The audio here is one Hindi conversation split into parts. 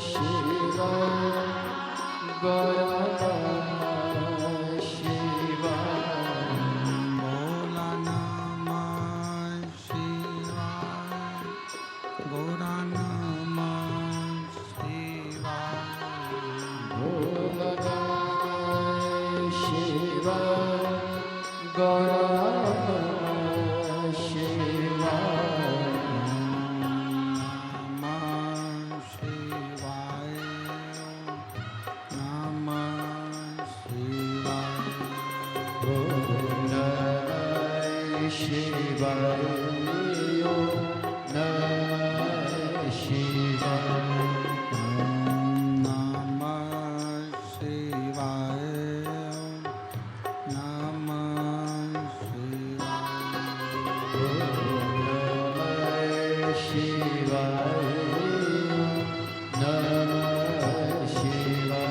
शिवाय गौरा नमः शिवाय भोला नमः शिवाय गौरा नमः शिवाय भोला नमः शिवाय गौरा नमः शिवाय नमः शिवाय नमः शिवाय ओम नमः शिवाय ओम नमः शिवाय नमः शिवाय नमः शिवाय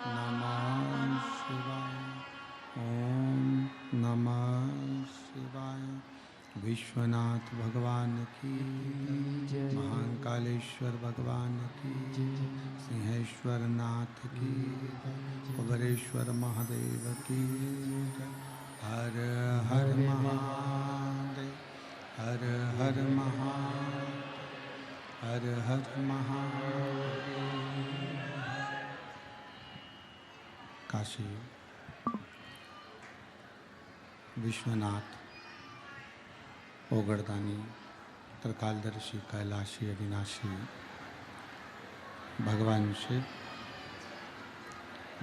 नमः शिवाय नमः शिवाय विश्वनाथ भगवान की महाकालेश्वर भगवान की सिंहेश्वर नाथ की कुबेरेश्वर महादेव की हर हर महादेव हर हर महादेव हर हर महादेव। काशी विश्वनाथ ओगड़दानी त्रिकालदर्शी कैलाशी अविनाशी भगवान शिव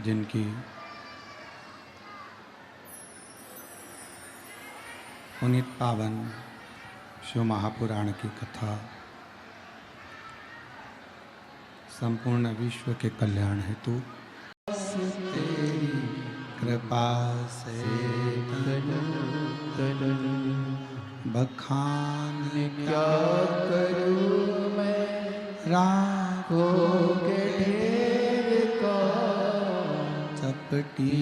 जिनकी पुनीत पावन शिव महापुराण की कथा संपूर्ण विश्व के कल्याण हेतु कृपा से बखान क्या करूं मैं राखों के ढेर का चपटी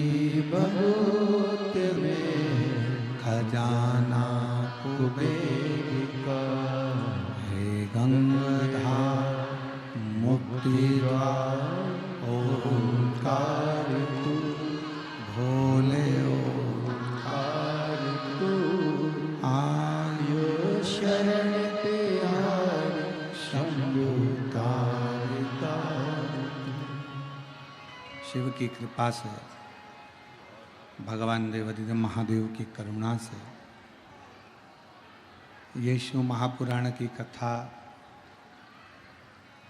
बहुत में खजाना कुबेर का हे गंगाधार मुक्ति द्वार ओंकार तू भोले ओंकार तू आयु शरण त्याग शंभु तारिका। शिव की कृपा से भगवान देवादिदेव महादेव की करुणा से ये शिव महापुराण की कथा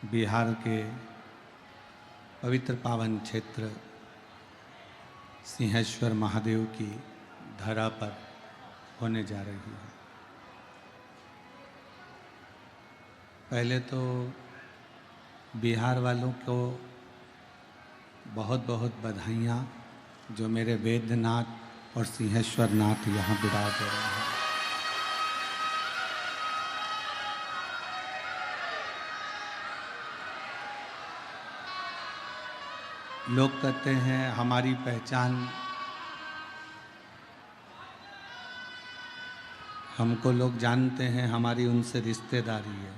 बिहार के पवित्र पावन क्षेत्र सिंहेश्वर महादेव की धरा पर होने जा रही है। पहले तो बिहार वालों को बहुत बहुत बधाइयाँ जो मेरे वैद्यनाथ और सिंहेश्वर नाथ यहाँ विराज हो रहे हैं। लोग कहते हैं हमारी पहचान हमको लोग जानते हैं, हमारी उनसे रिश्तेदारी है।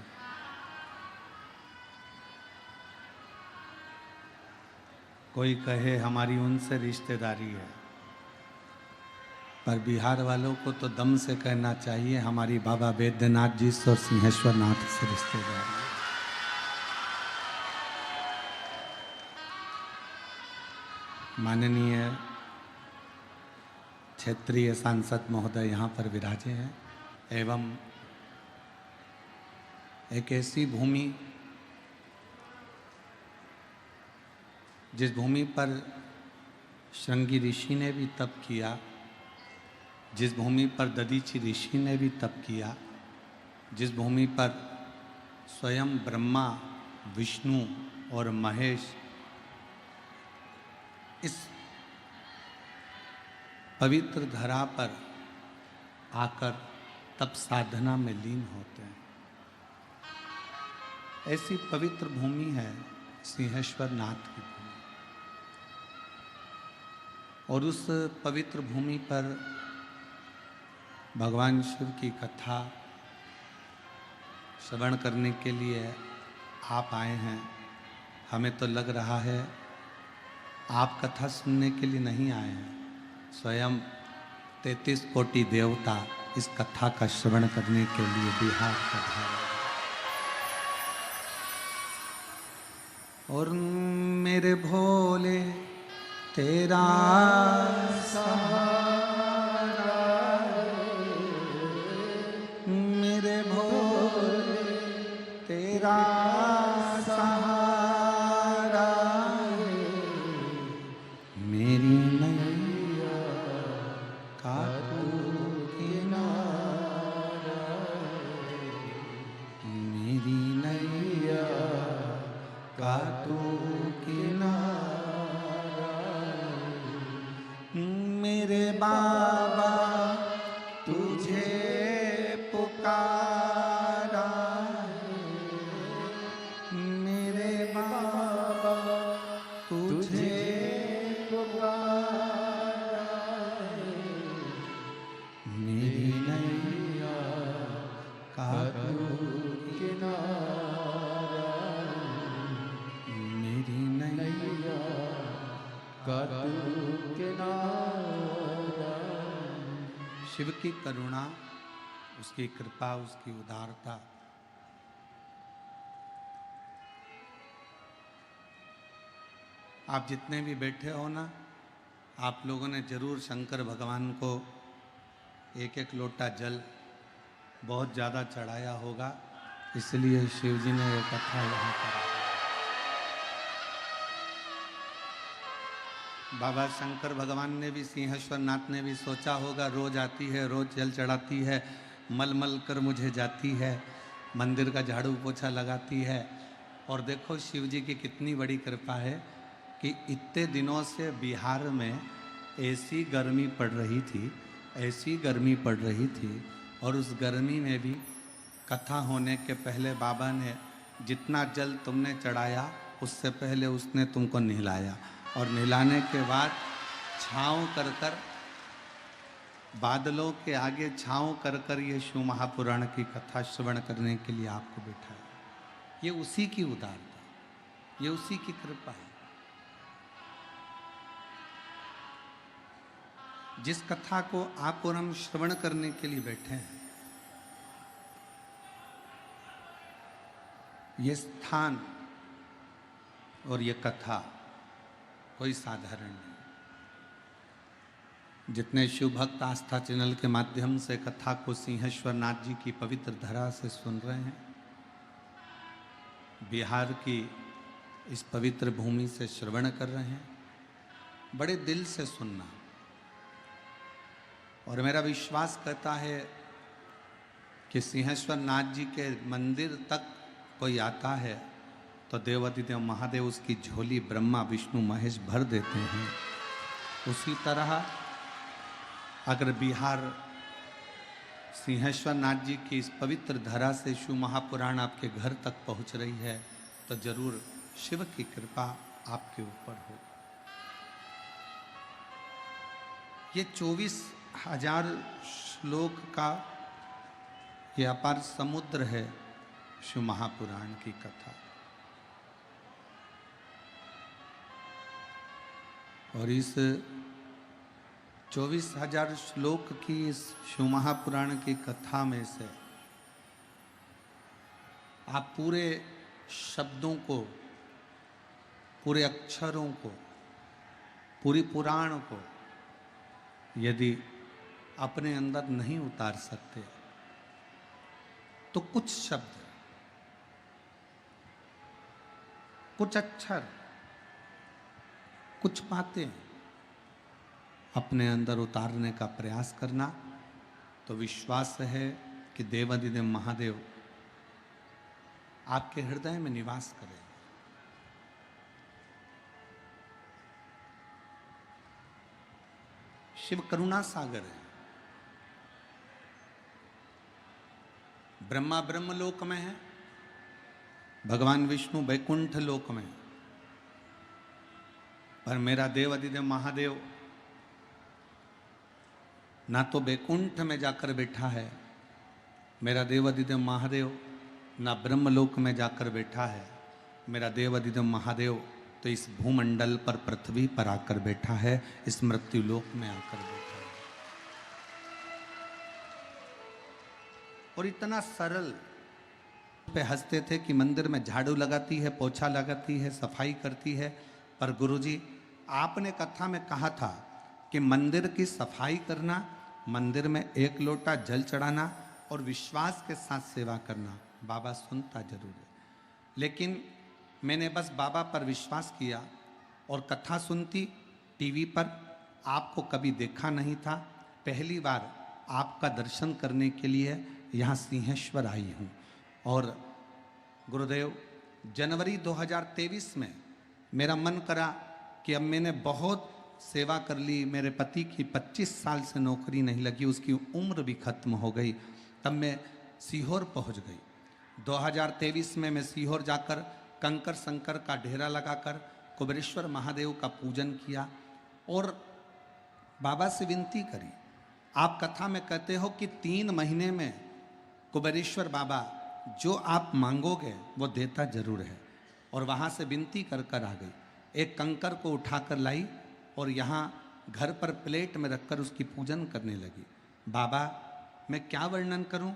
कोई कहे हमारी उनसे रिश्तेदारी है, पर बिहार वालों को तो दम से कहना चाहिए हमारी बाबा वैद्यनाथ जी से और सिंहेश्वर नाथ से रिश्तेदारी है। माननीय क्षेत्रीय सांसद महोदय यहाँ पर विराजे हैं एवं एक ऐसी भूमि जिस भूमि पर श्रृंगी ऋषि ने भी तप किया, जिस भूमि पर दधीचि ऋषि ने भी तप किया, जिस भूमि पर स्वयं ब्रह्मा विष्णु और महेश इस पवित्र धरा पर आकर तप साधना में लीन होते हैं, ऐसी पवित्र भूमि है सिंहेश्वर नाथ की भूमि। और उस पवित्र भूमि पर भगवान शिव की कथा श्रवण करने के लिए आप आए हैं। हमें तो लग रहा है आप कथा सुनने के लिए नहीं आए हैं, स्वयं 33 कोटि देवता इस कथा का श्रवण करने के लिए बिहार पधारे। और मेरे भोले तेरा सहारा, मेरे भोले तेरा सहारा, मेरी नैया का तू किनारा, मेरी नैया का तू किनारा, मेरे बाबा तुझे पुकारा, मेरे बाबा तुझे पुकारा, मेरी नैया का तू किनारा, मेरी नैया का तू किनारा। शिव की करुणा, उसकी कृपा, उसकी उदारता आप जितने भी बैठे हो ना, आप लोगों ने जरूर शंकर भगवान को एक एक लोटा जल बहुत ज़्यादा चढ़ाया होगा, इसलिए शिव जी ने ये कथा यहाँ करा। बाबा शंकर भगवान ने भी, सिंहेश्वर नाथ ने भी सोचा होगा, रोज आती है, रोज जल चढ़ाती है, मल मल कर मुझे जाती है, मंदिर का झाड़ू पोछा लगाती है। और देखो शिव जी की कितनी बड़ी कृपा है कि इतने दिनों से बिहार में ऐसी गर्मी पड़ रही थी, ऐसी गर्मी पड़ रही थी, और उस गर्मी में भी कथा होने के पहले बाबा ने जितना जल तुमने चढ़ाया उससे पहले उसने तुमको नहलाया, और नहलाने के बाद छाँव कर कर, बादलों के आगे छाँव कर कर ये शिव महापुराण की कथा श्रवण करने के लिए आपको बिठाया। ये उसी की उदारता, ये उसी की कृपा है। जिस कथा को आप और हम श्रवण करने के लिए बैठे हैं, ये स्थान और ये कथा कोई साधारण नहीं। जितने शिव भक्त आस्था चैनल के माध्यम से कथा को सिंहेश्वर नाथ जी की पवित्र धरा से सुन रहे हैं, बिहार की इस पवित्र भूमि से श्रवण कर रहे हैं, बड़े दिल से सुनना। और मेरा विश्वास कहता है कि सिंहेश्वर नाथ जी के मंदिर तक कोई आता है तो देवाधिदेव महादेव उसकी झोली ब्रह्मा विष्णु महेश भर देते हैं। उसी तरह अगर बिहार सिंहेश्वर नाथ जी की इस पवित्र धरा से शिव महापुराण आपके घर तक पहुंच रही है तो जरूर शिव की कृपा आपके ऊपर हो। ये 24,000 श्लोक का ये अपार समुद्र है शिव महापुराण की कथा। और इस 24,000 श्लोक की इस शिव महापुराण की कथा में से आप पूरे शब्दों को, पूरे अक्षरों को, पूरी पुराण को यदि अपने अंदर नहीं उतार सकते तो कुछ शब्द, कुछ अक्षर, कुछ बातें अपने अंदर उतारने का प्रयास करना, तो विश्वास है कि देवाधिदेव महादेव आपके हृदय में निवास करें। शिव करुणा सागर है। ब्रह्मा ब्रह्मलोक में है, भगवान विष्णु वैकुंठ लोक में है, पर मेरा देवाधिदेव महादेव ना तो बैकुंठ में जाकर बैठा है मेरा देवादिदेव महादेव, ना ब्रह्मलोक में जाकर बैठा है मेरा देवादिदेव महादेव, तो इस भूमंडल पर पृथ्वी पर आकर बैठा है, इस मृत्यु लोक में आकर बैठा है। और इतना सरल पे हंसते थे कि मंदिर में झाड़ू लगाती है, पोछा लगाती है, सफाई करती है। पर गुरुजी, आपने कथा में कहा था कि मंदिर की सफाई करना, मंदिर में एक लोटा जल चढ़ाना और विश्वास के साथ सेवा करना, बाबा सुनता जरूर है। लेकिन मैंने बस बाबा पर विश्वास किया और कथा सुनती टीवी पर, आपको कभी देखा नहीं था। पहली बार आपका दर्शन करने के लिए यहाँ सिंहेश्वर आई हूँ। और गुरुदेव, जनवरी 2023 में मेरा मन करा कि अब मैंने बहुत सेवा कर ली, मेरे पति की 25 साल से नौकरी नहीं लगी, उसकी उम्र भी खत्म हो गई, तब मैं सीहोर पहुंच गई। 2023 में मैं सीहोर जाकर कंकर शंकर का डेरा लगाकर कुबेरेश्वर महादेव का पूजन किया और बाबा से विनती करी। आप कथा में कहते हो कि 3 महीने में कुबेरेश्वर बाबा जो आप मांगोगे वो देता जरूर है। और वहाँ से विनती कर कर आ गई, एक कंकर को उठाकर लाई और यहाँ घर पर प्लेट में रखकर उसकी पूजन करने लगी। बाबा, मैं क्या वर्णन करूं,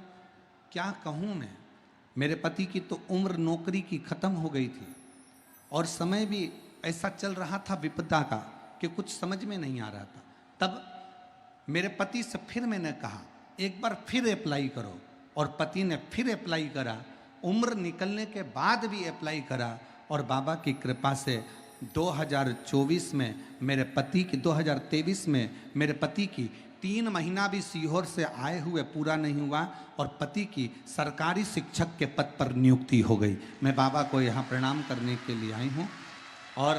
क्या कहूं मैं। मेरे पति की तो उम्र नौकरी की खत्म हो गई थी और समय भी ऐसा चल रहा था विपदा का कि कुछ समझ में नहीं आ रहा था। तब मेरे पति से फिर मैंने कहा एक बार फिर अप्लाई करो, और पति ने फिर अप्लाई करा। उम्र निकलने के बाद भी अप्लाई करा और बाबा की कृपा से 2024 में मेरे पति की 2023 में मेरे पति की 3 महीना भी सीहोर से आए हुए पूरा नहीं हुआ और पति की सरकारी शिक्षक के पद पर नियुक्ति हो गई। मैं बाबा को यहाँ प्रणाम करने के लिए आई हूँ। और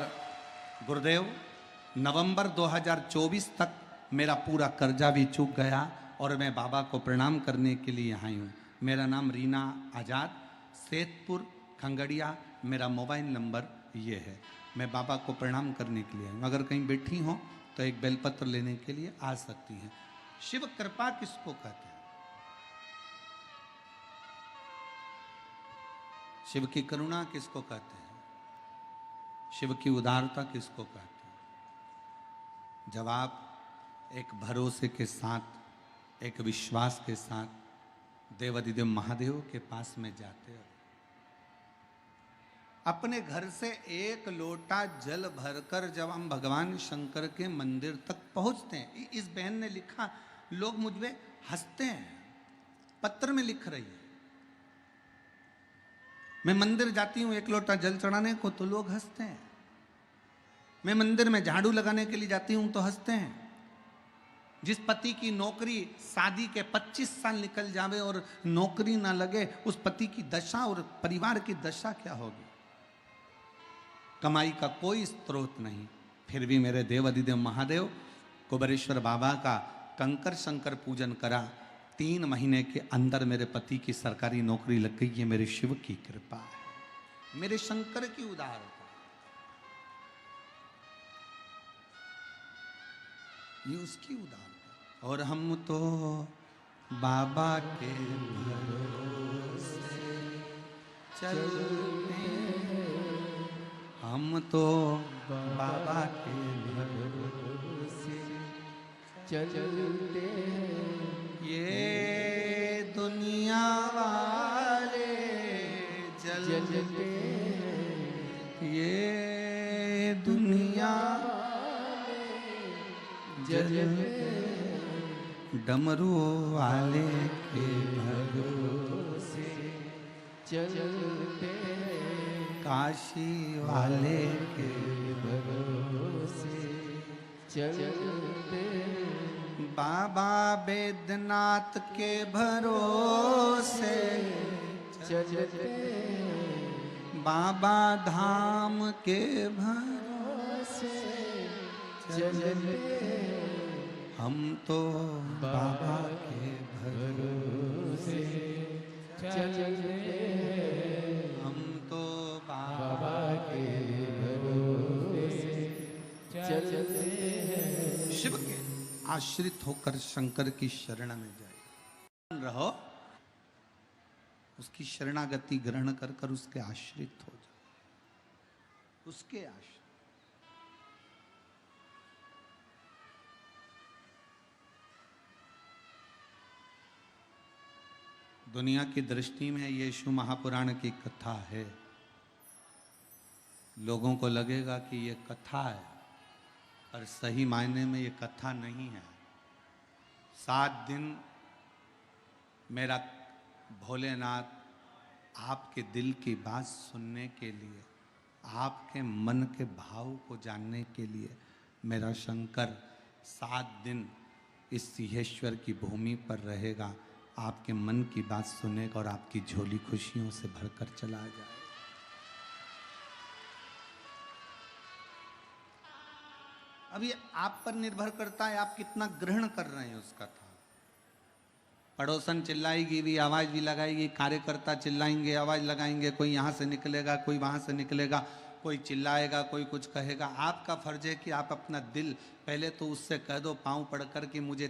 गुरुदेव, नवंबर 2024 तक मेरा पूरा कर्जा भी चूक गया और मैं बाबा को प्रणाम करने के लिए यहाँ आई हूँ। मेरा नाम रीना आज़ाद, सेतपुर खंगड़िया, मेरा मोबाइल नंबर ये है। मैं बाबा को प्रणाम करने के लिए आई हूँ। अगर कहीं बैठी हों तो एक बेलपत्र लेने के लिए आ सकती हैं। शिव कृपा किसको कहते हैं? शिव की करुणा किसको कहते हैं? शिव की उदारता किसको कहते हैं? जब आप एक भरोसे के साथ, एक विश्वास के साथ देवादिदेव महादेव के पास में जाते हो, अपने घर से एक लोटा जल भरकर जब हम भगवान शंकर के मंदिर तक पहुंचते हैं, इस बहन ने लिखा, लोग मुझ में हंसते हैं, पत्र में लिख रही है, मैं मंदिर जाती हूं एक लोटा जल चढ़ाने को तो लोग हंसते हैं, मैं मंदिर में झाड़ू लगाने के लिए जाती हूं तो हंसते हैं। जिस पति की नौकरी शादी के 25 साल निकल जावे और नौकरी ना लगे, उस पति की दशा और परिवार की दशा क्या होगी? कमाई का कोई स्रोत नहीं, फिर भी मेरे देवादिदेव महादेव कुबेरेश्वर बाबा का कंकर शंकर पूजन करा। 3 महीने के अंदर मेरे पति की सरकारी नौकरी लग गई। ये मेरे शिव की कृपा है, मेरे शंकर की उदारता, ये उसकी उदारता। और हम तो बाबा के भरोसे चलते हैं, हम तो बाबा के भरोसे चलते हैं, ये दुनिया वाले जलते हैं, ये दुनिया जलते, डमरू वाले के भरोसे चलते हैं, काशी वाले के भरोसे चलते हैं, बाबा बैद्यनाथ के भरोसे चलते हैं, बाबा धाम के भरोसे चलते हैं, हम तो बाबा के भरोसे चलते हैं, हम तो बाबा के भरोसे चलते हैं। शिव के आश्रित होकर शंकर की शरण में जाए, रहो उसकी शरणागति ग्रहण कर कर उसके आश्रित हो जाओ, उसके आश्रित। दुनिया की दृष्टि में यीशु महापुराण की कथा है। लोगों को लगेगा कि ये कथा है, पर सही मायने में ये कथा नहीं है। 7 दिन मेरा भोलेनाथ आपके दिल की बात सुनने के लिए, आपके मन के भाव को जानने के लिए मेरा शंकर 7 दिन इस सिंहेश्वर की भूमि पर रहेगा, आपके मन की बात सुनेगा और आपकी झोली खुशियों से भरकर चला जाए। अब ये आप पर निर्भर करता है, आप कितना ग्रहण कर रहे हैं उस कथा। पड़ोसन चिल्लाएगी भी, आवाज भी लगाएगी, कार्यकर्ता चिल्लाएंगे, आवाज लगाएंगे, कोई यहाँ से निकलेगा, कोई वहाँ से निकलेगा, कोई चिल्लाएगा, कोई कुछ कहेगा। आपका फर्ज है कि आप अपना दिल पहले तो उससे कह दो पांव पड़कर कि मुझे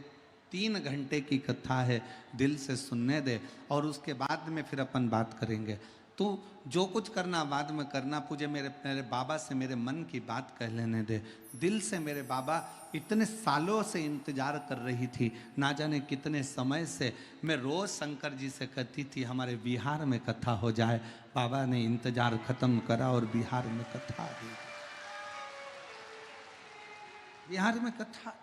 3 घंटे की कथा है, दिल से सुनने दे, और उसके बाद में फिर अपन बात करेंगे। तू जो कुछ करना बाद में करना, मुझे मेरे बाबा से मेरे मन की बात कह लेने दे। दिल से मेरे बाबा इतने सालों से इंतजार कर रही थी, ना जाने कितने समय से मैं रोज शंकर जी से कहती थी हमारे बिहार में कथा हो जाए। बाबा ने इंतजार खत्म करा और बिहार में कथा हुई। बिहार में कथा,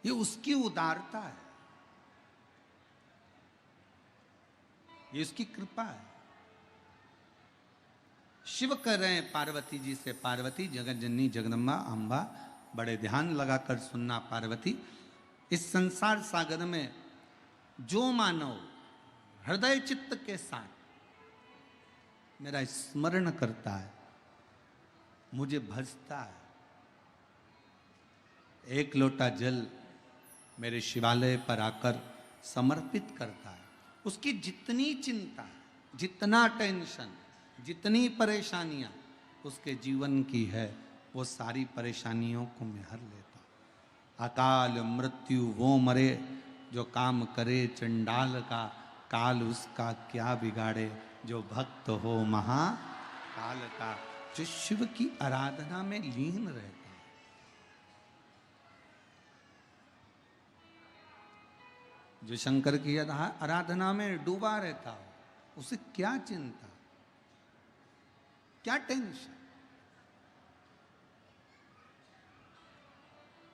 ये उसकी उदारता है, ये उसकी कृपा है। शिव कह रहे हैं पार्वती जी से, पार्वती जगत जननी जगदम्बा अम्बा, बड़े ध्यान लगाकर सुनना पार्वती, इस संसार सागर में जो मानव हृदय चित्त के साथ मेरा स्मरण करता है, मुझे भजता है, एक लोटा जल मेरे शिवालय पर आकर समर्पित करता है, उसकी जितनी चिंता, जितना टेंशन, जितनी परेशानियां उसके जीवन की है, वो सारी परेशानियों को मैं हर लेता हूं। अकाल मृत्यु वो मरे जो काम करे चंडाल का, काल उसका क्या बिगाड़े जो भक्त हो महाकाल का। जो शिव की आराधना में लीन रहता है, जो शंकर की आराधना में डूबा रहता हो, उसे क्या चिंता, क्या टेंशन।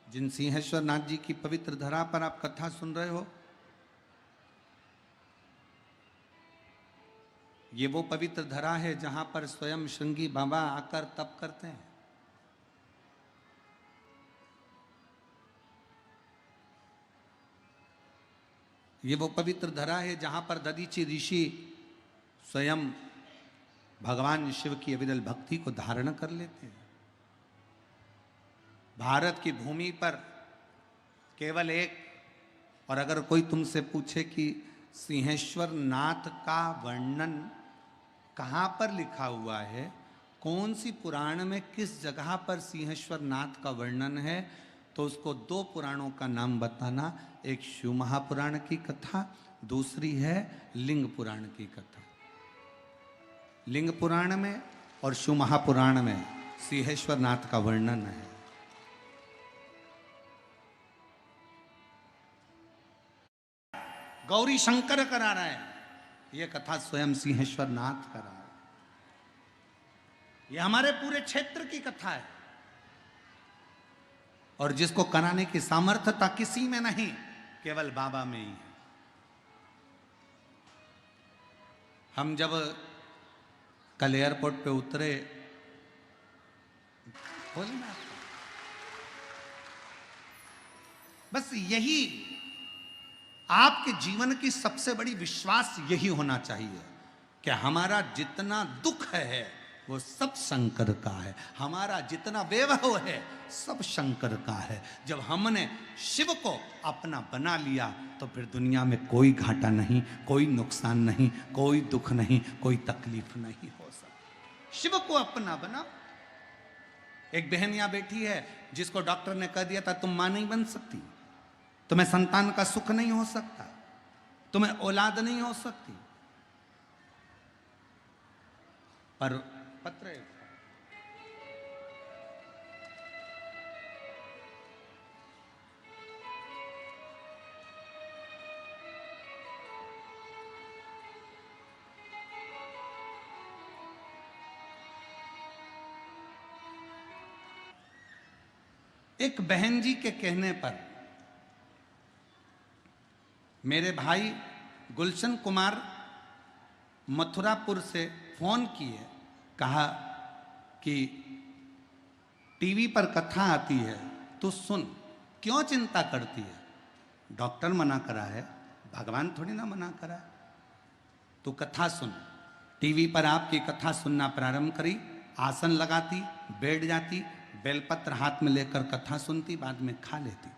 जिन सिंहेश्वर नाथ जी की पवित्र धरा पर आप कथा सुन रहे हो, ये वो पवित्र धरा है जहां पर स्वयं श्रृंगी बाबा आकर तप करते हैं। ये वो पवित्र धरा है जहां पर दधीचि ऋषि स्वयं भगवान शिव की अविरल भक्ति को धारण कर लेते हैं। भारत की भूमि पर केवल एक, और अगर कोई तुमसे पूछे कि सिंहेश्वर नाथ का वर्णन कहाँ पर लिखा हुआ है, कौन सी पुराण में किस जगह पर सिंहेश्वर नाथ का वर्णन है, तो उसको 2 पुराणों का नाम बताना। एक शिव महापुराण की कथा, दूसरी है लिंग पुराण की कथा। लिंग पुराण में और शिव महापुराण में सिंहेश्वर नाथ का वर्णन है। गौरी शंकर करा रहे हैं, यह कथा स्वयं सिंहेश्वर नाथ करा रहे हैं। यह हमारे पूरे क्षेत्र की कथा है, और जिसको कराने की सामर्थ्यता किसी में नहीं, केवल बाबा में ही है। हम जब कल एयरपोर्ट पे उतरे, बोलना बस यही आपके जीवन की सबसे बड़ी विश्वास यही होना चाहिए कि हमारा जितना दुख है वो सब शंकर का है, हमारा जितना वैभव है सब शंकर का है। जब हमने शिव को अपना बना लिया तो फिर दुनिया में कोई घाटा नहीं, कोई नुकसान नहीं, कोई दुख नहीं, कोई तकलीफ नहीं हो सकती। शिव को अपना बना, एक बहन यहाँ बैठी है जिसको डॉक्टर ने कह दिया था तुम मां नहीं बन सकती, तुम्हें संतान का सुख नहीं हो सकता, तुम्हें औलाद नहीं हो सकती, पर पत्र एक बहन जी के कहने पर मेरे भाई गुलशन कुमार मथुरापुर से फोन किए, कहा कि टीवी पर कथा आती है तो सुन, क्यों चिंता करती है, डॉक्टर मना करा है, भगवान थोड़ी ना मना करा है, तू कथा सुन। टीवी पर आपकी कथा सुनना प्रारंभ करी, आसन लगाती, बैठ जाती, बेलपत्र हाथ में लेकर कथा सुनती, बाद में खा लेती।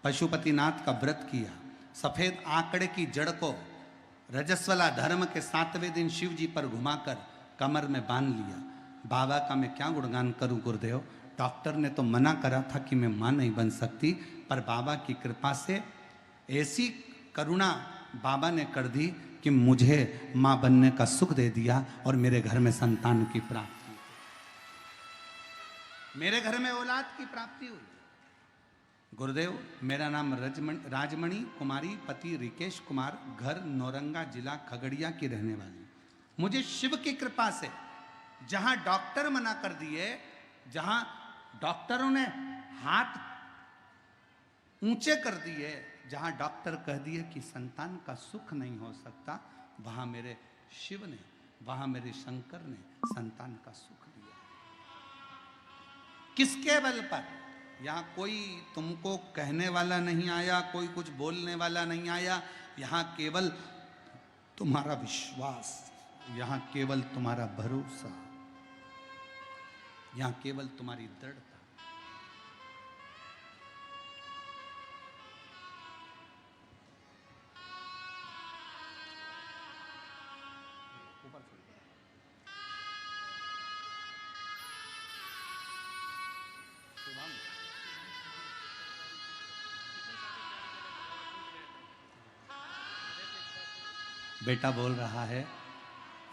पशुपतिनाथ का व्रत किया, सफेद आंकड़े की जड़ को रजस्वला धर्म के 7वें दिन शिव जी पर घुमाकर कमर में बांध लिया। बाबा का मैं क्या गुणगान करूं गुरुदेव, डॉक्टर ने तो मना करा था कि मैं मां नहीं बन सकती, पर बाबा की कृपा से ऐसी करुणा बाबा ने कर दी कि मुझे मां बनने का सुख दे दिया और मेरे घर में संतान की प्राप्ति, मेरे घर में औलाद की प्राप्ति हुई। गुरुदेव, मेरा नाम राजमणि कुमारी, पति रिकेश कुमार, घर नौरंगा, जिला खगड़िया की रहने वाली। मुझे शिव की कृपा से जहां डॉक्टर मना कर दिए, जहां डॉक्टरों ने हाथ ऊंचे कर दिए, जहां डॉक्टर कह दिए कि संतान का सुख नहीं हो सकता, वहां मेरे शिव ने, वहां मेरे शंकर ने संतान का सुख दिया। किसके बल पर? यहां कोई तुमको कहने वाला नहीं आया, कोई कुछ बोलने वाला नहीं आया, यहां केवल तुम्हारा विश्वास, यहां केवल तुम्हारा भरोसा, यहां केवल तुम्हारी दृढ़ता। बेटा बोल रहा है,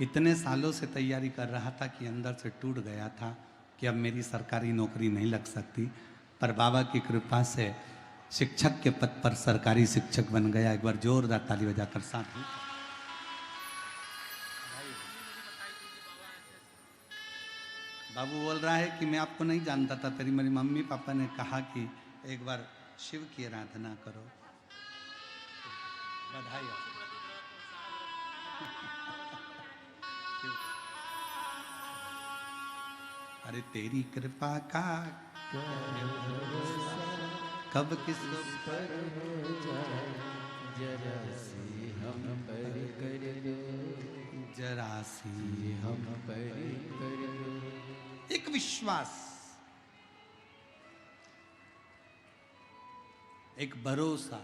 इतने सालों से तैयारी कर रहा था कि अंदर से टूट गया था कि अब मेरी सरकारी नौकरी नहीं लग सकती, पर बाबा की कृपा से शिक्षक के पद पर सरकारी शिक्षक बन गया। एक बार जोरदार ताली बजाकर साथ ही। बाबू बोल रहा है कि मैं आपको नहीं जानता था, तेरी मेरी मम्मी पापा ने कहा कि एक बार शिव की आराधना करो। बधाई हो। अरे तेरी कृपा का कब किस पर हो जाए, जरा सी हम पर कर दो, जरा सी हम पर कर दो। एक विश्वास, एक भरोसा,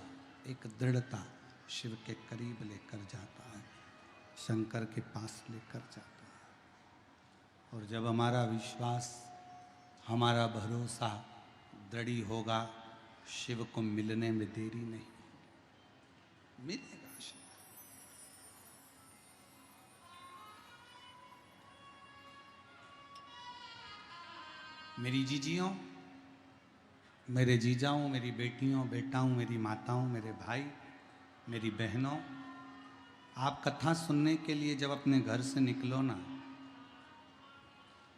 एक दृढ़ता शिव के करीब लेकर जाता है, शंकर के पास लेकर जाता है। और जब हमारा विश्वास, हमारा भरोसा दृढ़ होगा, शिव को मिलने में देरी नहीं, मिलेगा शिव। मेरी जीजियों, मेरे जीजाओं, मेरी बेटियों, बेटाओं, मेरी माताओं, मेरे भाई, मेरी बहनों, आप कथा सुनने के लिए जब अपने घर से निकलो ना,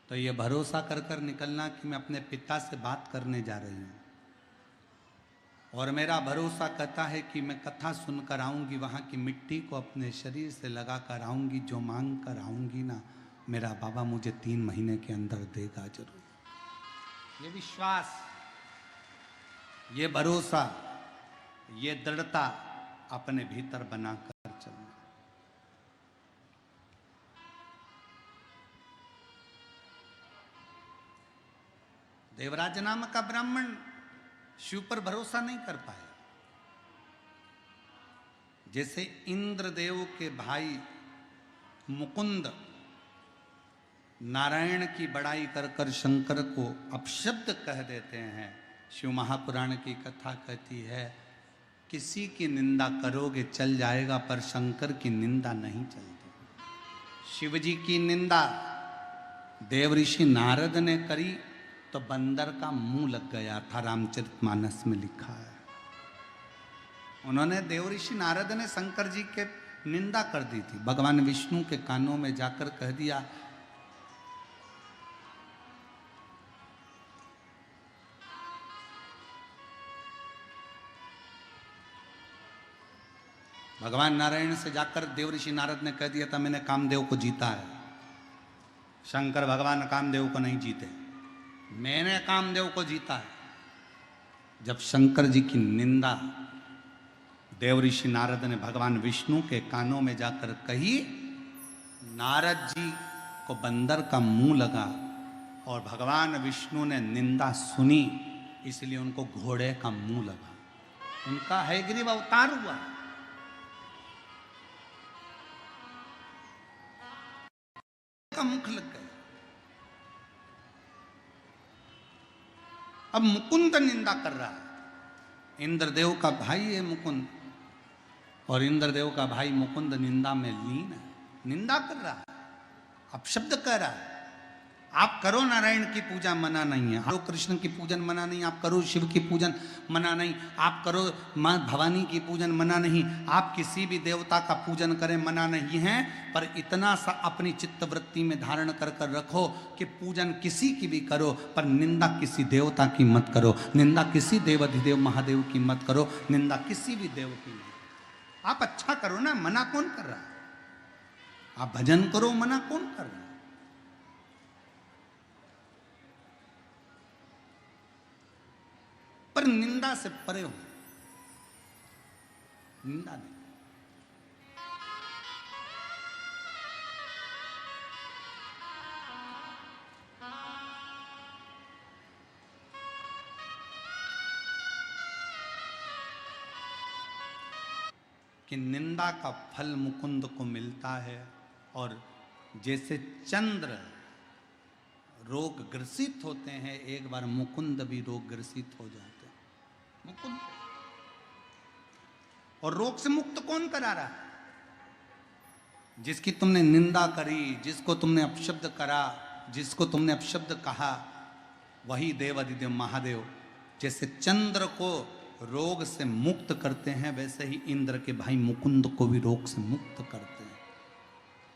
तो ये भरोसा कर कर निकलना कि मैं अपने पिता से बात करने जा रही हूँ, और मेरा भरोसा कहता है कि मैं कथा सुनकर आऊँगी, वहाँ की मिट्टी को अपने शरीर से लगा कर आऊँगी, जो मांग कर आऊँगी ना, मेरा बाबा मुझे 3 महीने के अंदर देगा जरूर। ये विश्वास, ये भरोसा, ये दृढ़ता अपने भीतर बनाकर चलना। देवराज नाम का ब्राह्मण शिव पर भरोसा नहीं कर पाया। जैसे इंद्रदेव के भाई मुकुंद नारायण की बड़ाई कर कर शंकर को अपशब्द कह देते हैं। शिव महापुराण की कथा कहती है, किसी की निंदा करोगे चल जाएगा, पर शंकर की निंदा नहीं चलती। शिव जी की निंदा देव ऋषि नारद ने करी तो बंदर का मुंह लग गया था, रामचरितमानस में लिखा है। उन्होंने देव ऋषि नारद ने शंकर जी के निंदा कर दी थी। भगवान विष्णु के कानों में जाकर कह दिया, भगवान नारायण से जाकर देव ऋषि नारद ने कह दिया था, मैंने कामदेव को जीता है। शंकर भगवान कामदेव को नहीं जीते, मैंने कामदेव को जीता है। जब शंकर जी की निंदा देव ऋषि नारद ने भगवान विष्णु के कानों में जाकर कही, नारद जी को बंदर का मुंह लगा और भगवान विष्णु ने निंदा सुनी, इसलिए उनको घोड़े का मुंह लगा। उनका हयग्रीव अवतार हुआ। का मुख लग गया। अब मुकुंद निंदा कर रहा है। इंद्रदेव का भाई है मुकुंद, और इंद्रदेव का भाई मुकुंद निंदा में लीन है, निंदा कर रहा है, अपशब्द कह रहा है। आप करो नारायण की पूजा, मना नहीं है। आप कृष्ण की पूजन मना नहीं, आप करो शिव की पूजन मना नहीं, आप करो माँ भवानी की पूजन मना नहीं, आप किसी भी देवता का पूजन करें मना नहीं है। पर इतना सा अपनी चित्तवृत्ति में धारण कर कर रखो कि पूजन किसी की भी करो, पर निंदा किसी देवता की मत करो, निंदा किसी देवाधिदेव महादेव की मत करो, निंदा किसी भी देव की नहीं। आप अच्छा करो ना, मना कौन कर रहा है? आप भजन करो, मना कौन कर रहा है? पर निंदा से परे हो, निंदा नहीं। कि निंदा का फल मुकुंद को मिलता है, और जैसे चंद्र रोग ग्रसित होते हैं, एक बार मुकुंद भी रोग ग्रसित हो जाते हैं। मुकुंद और रोग से मुक्त कौन करा रहा है? जिसकी तुमने निंदा करी, जिसको तुमने अपशब्द करा, जिसको तुमने अपशब्द कहा, वही देवाधिदेव महादेव जैसे चंद्र को रोग से मुक्त करते हैं, वैसे ही इंद्र के भाई मुकुंद को भी रोग से मुक्त करते हैं,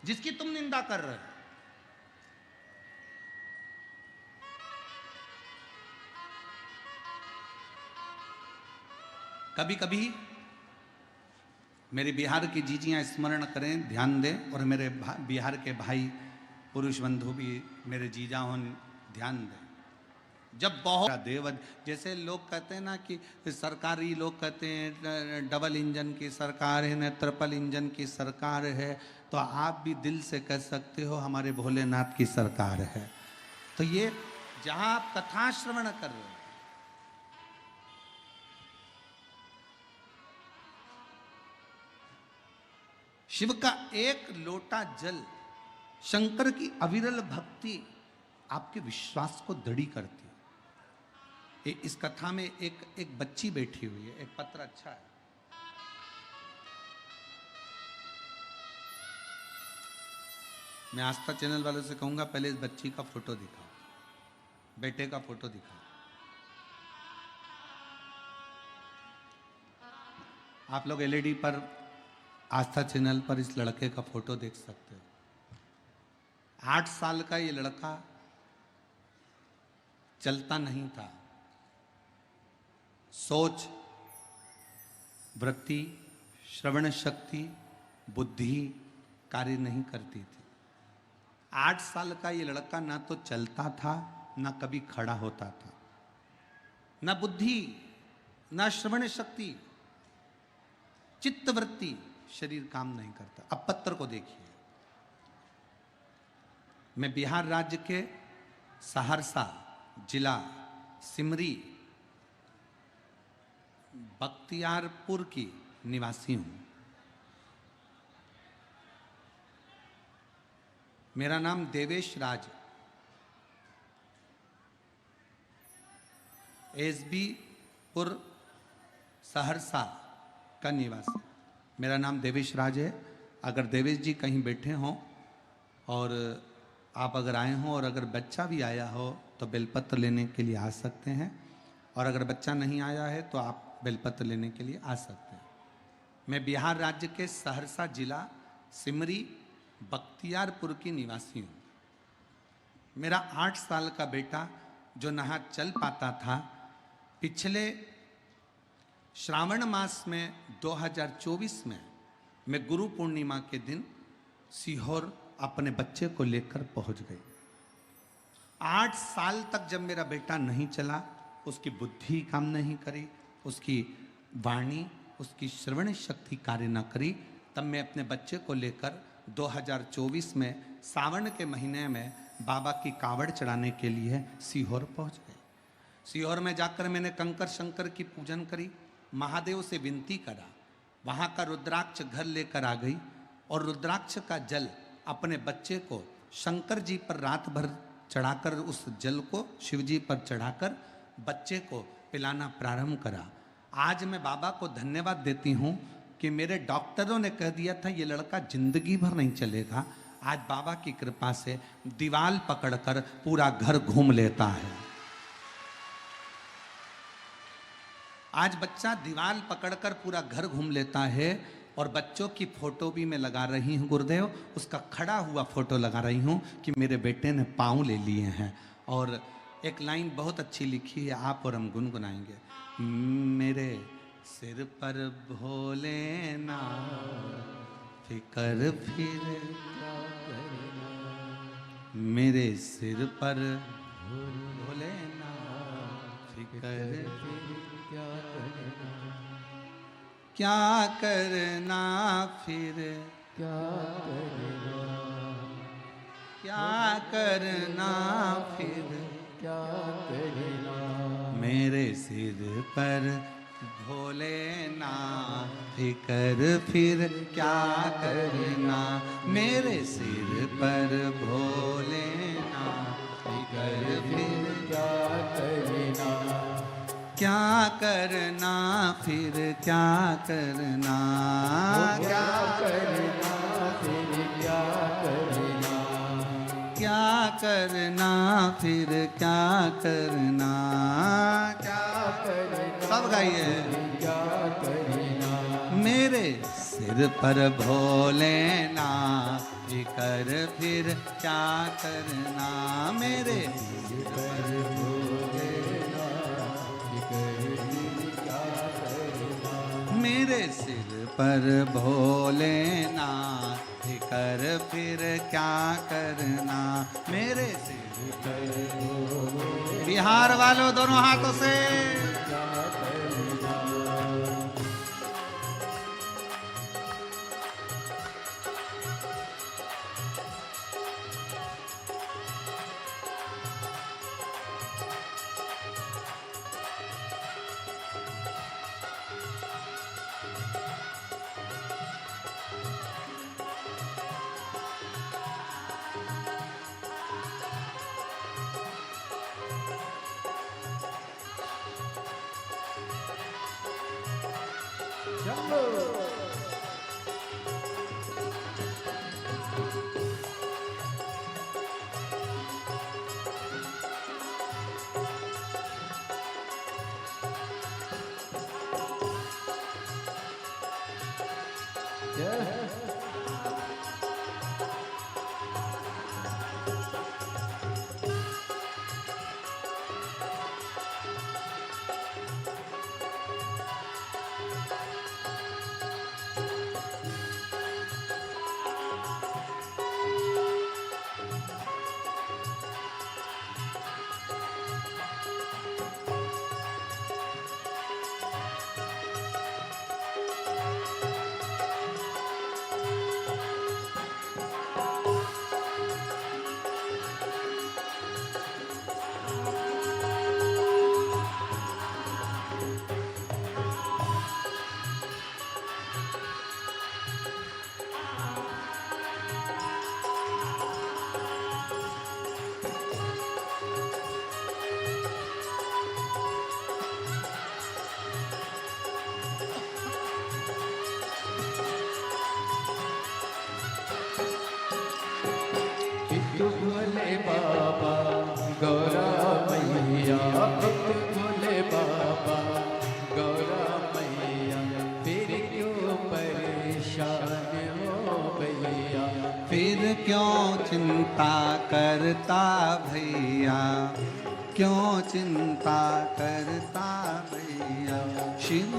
जिसकी तुम निंदा कर रहे हो। कभी कभी मेरी बिहार की जीजियां स्मरण करें, ध्यान दें, और मेरे बिहार के भाई पुरुष बंधु भी मेरे जीजा हों, ध्यान दें। जब बहुत देव, जैसे लोग कहते हैं ना कि सरकारी लोग कहते हैं डबल इंजन की सरकार है, न ट्रिपल इंजन की सरकार है, तो आप भी दिल से कह सकते हो हमारे भोलेनाथ की सरकार है। तो ये जहां आप कथा श्रवण कर रहे हो, शिव का एक लोटा जल, शंकर की अविरल भक्ति आपके विश्वास को दृढ़ करती है। इस कथा में एक बच्ची बैठी हुई है, एक पत्र अच्छा है। मैं आस्था चैनल वालों से कहूंगा, पहले इस बच्ची का फोटो दिखाओ, बेटे का फोटो दिखाओ। आप लोग एलईडी पर आस्था चैनल पर इस लड़के का फोटो देख सकते हो। 8 साल का ये लड़का चलता नहीं था, सोच, वृत्ति, श्रवण शक्ति, बुद्धि कार्य नहीं करती थी। 8 साल का ये लड़का ना तो चलता था, ना कभी खड़ा होता था, ना बुद्धि, ना श्रवण शक्ति, चित्तवृत्ति, शरीर काम नहीं करता। अब पत्र को देखिए। मैं बिहार राज्य के सहरसा जिला सिमरी बख्तियारपुर की निवासी हूं। मेरा नाम देवेश राज, एसबी पुर सहरसा का निवासी। मेरा नाम देवेश राज है। अगर देवेश जी कहीं बैठे हों और आप अगर आए हों और अगर बच्चा भी आया हो तो बेलपत्र लेने के लिए आ सकते हैं, और अगर बच्चा नहीं आया है तो आप बेलपत्र लेने के लिए आ सकते हैं। मैं बिहार राज्य के सहरसा जिला सिमरी बख्तियारपुर की निवासी हूँ। मेरा 8 साल का बेटा जो नहा चल पाता था, पिछले श्रावण मास में 2024 में मैं गुरु पूर्णिमा के दिन सीहोर अपने बच्चे को लेकर पहुंच गई। 8 साल तक जब मेरा बेटा नहीं चला, उसकी बुद्धि काम नहीं करी, उसकी वाणी, उसकी श्रवण शक्ति कार्य न करी, तब मैं अपने बच्चे को लेकर 2024 में सावन के महीने में बाबा की कावड़ चढ़ाने के लिए सीहोर पहुंच गए। सीहोर में जाकर मैंने कंकर शंकर की पूजन करी, महादेव से विनती करा, वहाँ का रुद्राक्ष घर लेकर आ गई और रुद्राक्ष का जल अपने बच्चे को शंकर जी पर रात भर चढ़ाकर, उस जल को शिव जी पर चढ़ाकर बच्चे को पिलाना प्रारंभ करा। आज मैं बाबा को धन्यवाद देती हूँ कि मेरे डॉक्टरों ने कह दिया था ये लड़का जिंदगी भर नहीं चलेगा, आज बाबा की कृपा से दीवाल पकड़कर पूरा घर घूम लेता है। आज बच्चा दीवाल पकड़कर पूरा घर घूम लेता है और बच्चों की फोटो भी मैं लगा रही हूँ गुरुदेव, उसका खड़ा हुआ फोटो लगा रही हूँ कि मेरे बेटे ने पाँव ले लिए हैं। और एक लाइन बहुत अच्छी लिखी है, आप और हम गुनगुनाएंगे। मेरे सिर पर भोलेनाथ फिकर फिर, मेरे सिर पर भोलेनाथ फिकर क्या करना फिर, क्या करना फिर, मेरे सिर पर भोलेनाथ फिकर फिर क्या करना, मेरे सिर पर भोलेनाथ फिकर फिर क्या करना, क्या करना फिर क्या करना, क्या करना फिर क्या करना, क्या करना फिर क्या करना, क्या करना, सब गाइए। क्या करना, मेरे सिर पर भोलेनाथ फिकर फिर क्या करना, मेरे सिर पर मेरे सिर पर भोलेनाथ फिकर फिर क्या करना, मेरे सिर पर। बिहार वालों दोनों हाथों से मैया फिर भोले बाबा गौरा मैया फिर क्यों परेशान हो भैया फिर क्यों चिंता करता भैया क्यों चिंता करता भैया शिव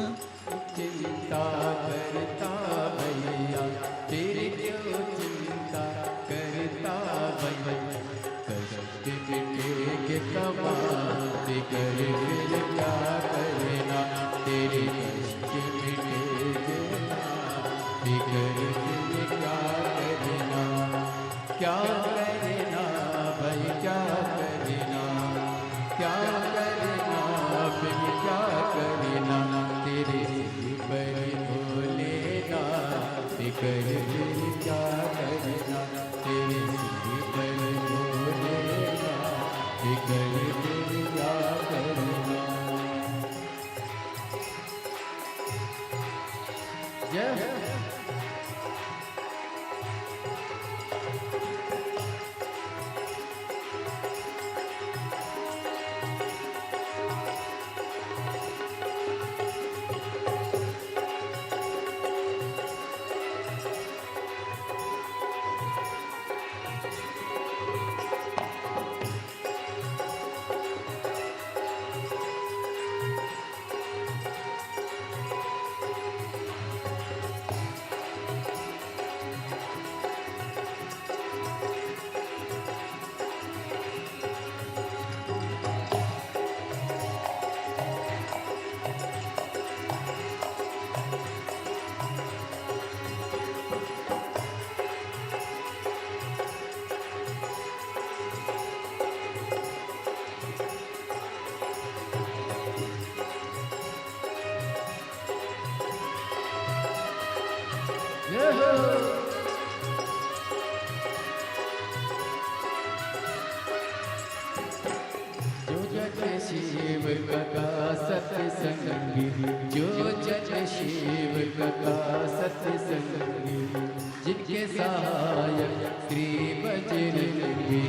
चिंता करता भैया फिर क्यों चिंता करता भैया कष्ट मिटेगे कमा कर फिर क्या करना तेरे कष्ट मिटेगे बिगड़ फिर क्या करना क्या करना भाई क्या करना क्या करना फिर क्या करना तेरे पर भोलेना बिगड़ फिर क्या करना तेरे पर भोलेना बिगड़ फिर क्या करना जय जो जग शिव का सत्संगी जो जग शिव का सत्संगी जिनके सहायक श्री बजरंगी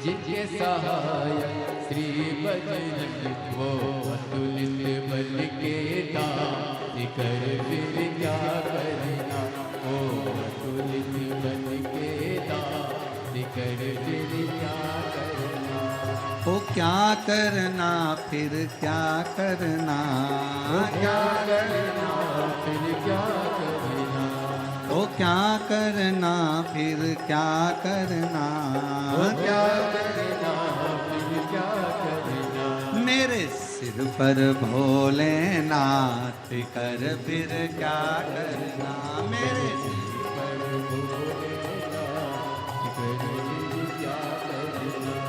जिनके सहायक श्री बजरंगी वो अतुलित बल के दान कर फिर क्या करना ओ अतुलित बल के दान कर फिर क्या करना ओ क्या करना फिर क्या करना क्या करना फिर क्या करना ओ क्या करना फिर क्या करना क्या करना फिर क्या करना मेरे सिर पर भोलेनाथ कर फिर क्या करना मेरे सिर पर भोलेनाथ कर फिर क्या करना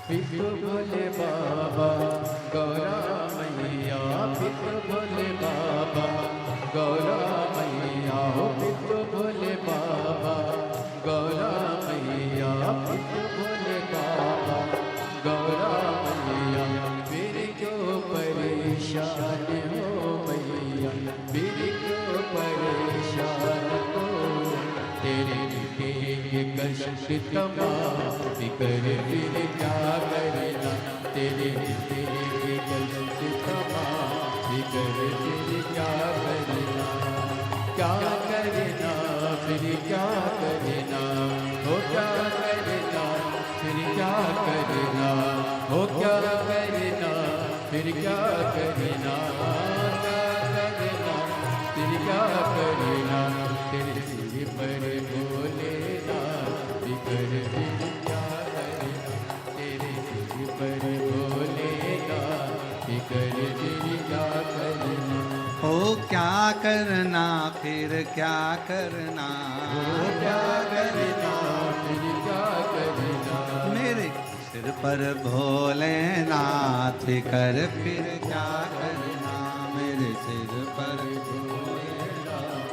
पितु भोले बाबा गौरा मैया पितु भोले बाबा गौरा मैया हो पितु भोले बाबा गौरा सितमा फिकर फिर क्या करना तेरे बिगल सितमा फिकर फिर क्या करना फिर क्या करना हो क्या करना फिर क्या करना हो क्या करना फिर क्या करना फिर क्या करना तेरे सिर पर भोलेना फिकर फिर क्या करना तेरे सिर पर भोलेना फिकर फिर क्या करना हो क्या करना फिर क्या करना हो क्या करना फिर क्या करना मेरे सिर पर भोलेनाथ कर फिर क्या करना मेरे सिर पर भोलेनाथ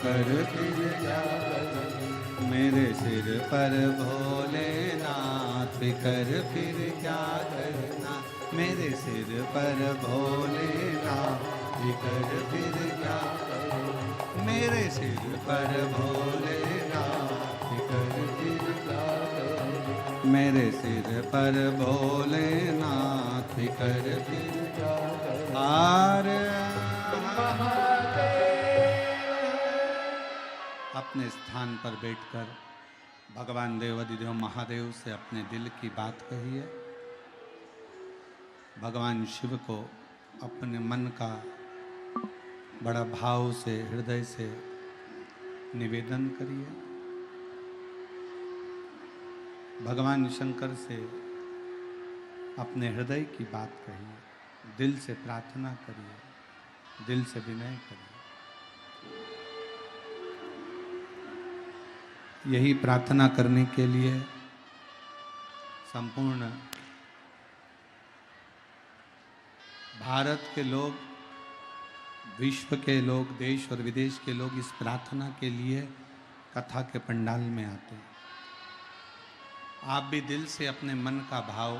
कर फिर क्या करना मेरे सिर पर भोलेनाथ कर फिर क्या करना मेरे सिर पर भोलेनाथ फिकर फिर क्या करना मेरे सिर पर भोलेनाथ फिकर फिर क्या करना मेरे सिर पर भोलेनाथ फिकर फिर क्या करना अपने स्थान पर बैठकर भगवान देवाधिदेव महादेव से अपने दिल की बात कहिए। भगवान शिव को अपने मन का बड़ा भाव से हृदय से निवेदन करिए। भगवान शंकर से अपने हृदय की बात कहिए, दिल से प्रार्थना करिए, दिल से विनय करिए। यही प्रार्थना करने के लिए संपूर्ण भारत के लोग, विश्व के लोग, देश और विदेश के लोग इस प्रार्थना के लिए कथा के पंडाल में आते हैं। आप भी दिल से अपने मन का भाव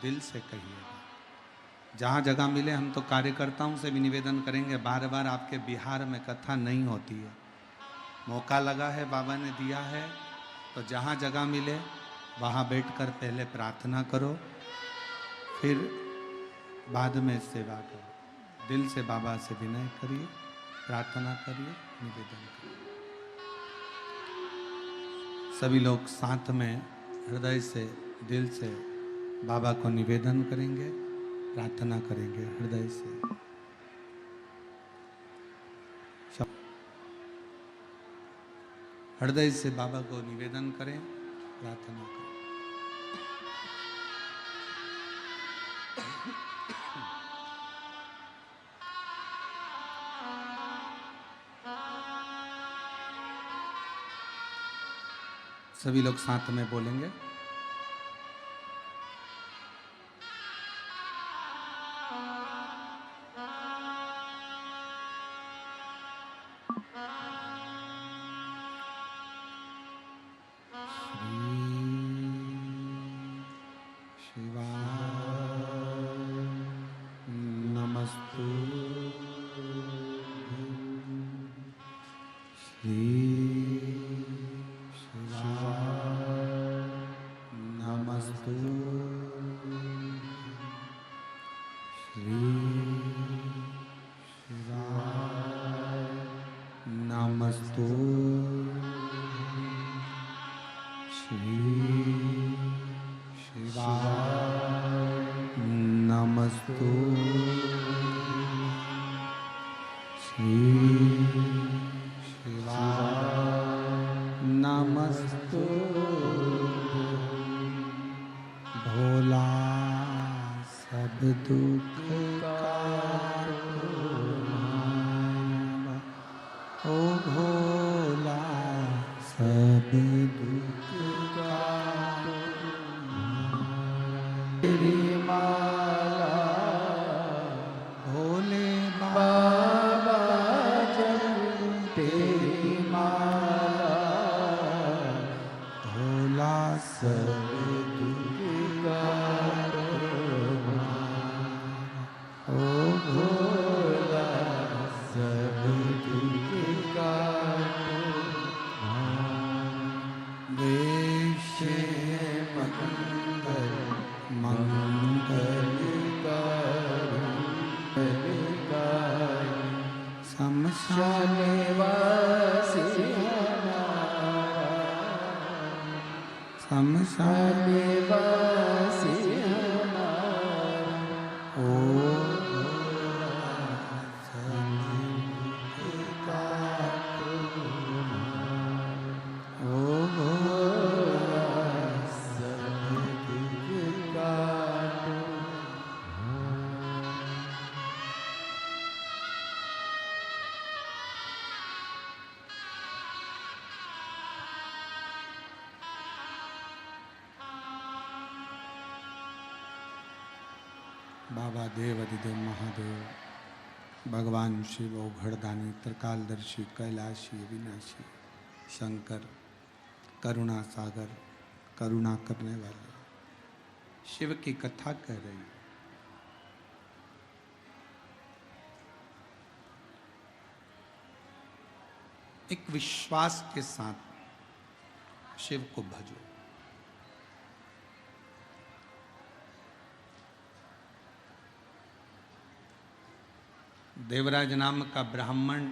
दिल से कहिएगा। जहाँ जगह मिले हम तो कार्यकर्ताओं से भी निवेदन करेंगे, बार बार आपके बिहार में कथा नहीं होती है, मौका लगा है, बाबा ने दिया है, तो जहाँ जगह मिले वहाँ बैठकर पहले प्रार्थना करो, फिर बाद में सेवा करो। दिल से बाबा से विनय करिए, प्रार्थना करिए, निवेदन करिए। सभी लोग साथ में हृदय से, दिल से बाबा को निवेदन करेंगे, प्रार्थना करेंगे हृदय से। हृदय से बाबा को निवेदन करें, प्रार्थना करें। सभी लोग साथ में बोलेंगे। आदिवासी हमारा ओ बाबा देव अधिदेव महादेव, भगवान शिव औघड़दानी, त्रिकालदर्शी, कैलाशी, अविनाशी, शंकर, करुणा सागर, करुणा करने वाले, शिव की कथा कह रही। एक विश्वास के साथ शिव को भजो। देवराज नाम का ब्राह्मण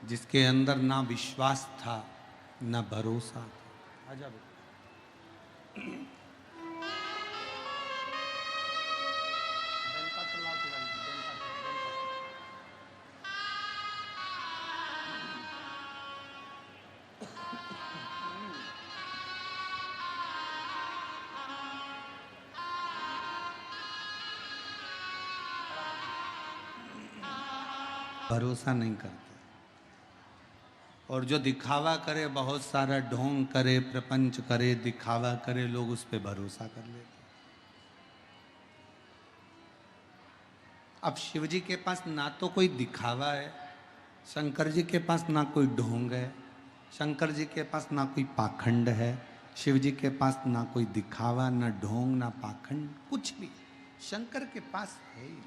जिसके अंदर ना विश्वास था ना भरोसा था। आजा बेटा। भरोसा नहीं करते, और जो दिखावा करे, बहुत सारा ढोंग करे, प्रपंच करे, दिखावा करे, लोग उस पर भरोसा कर लेते। अब शिव जी के पास ना तो कोई दिखावा है, शंकर जी के पास ना कोई ढोंग है, शंकर जी के पास ना कोई पाखंड है, शिव जी के पास ना कोई दिखावा, ना ढोंग, ना पाखंड, कुछ भी शंकर के पास है ही।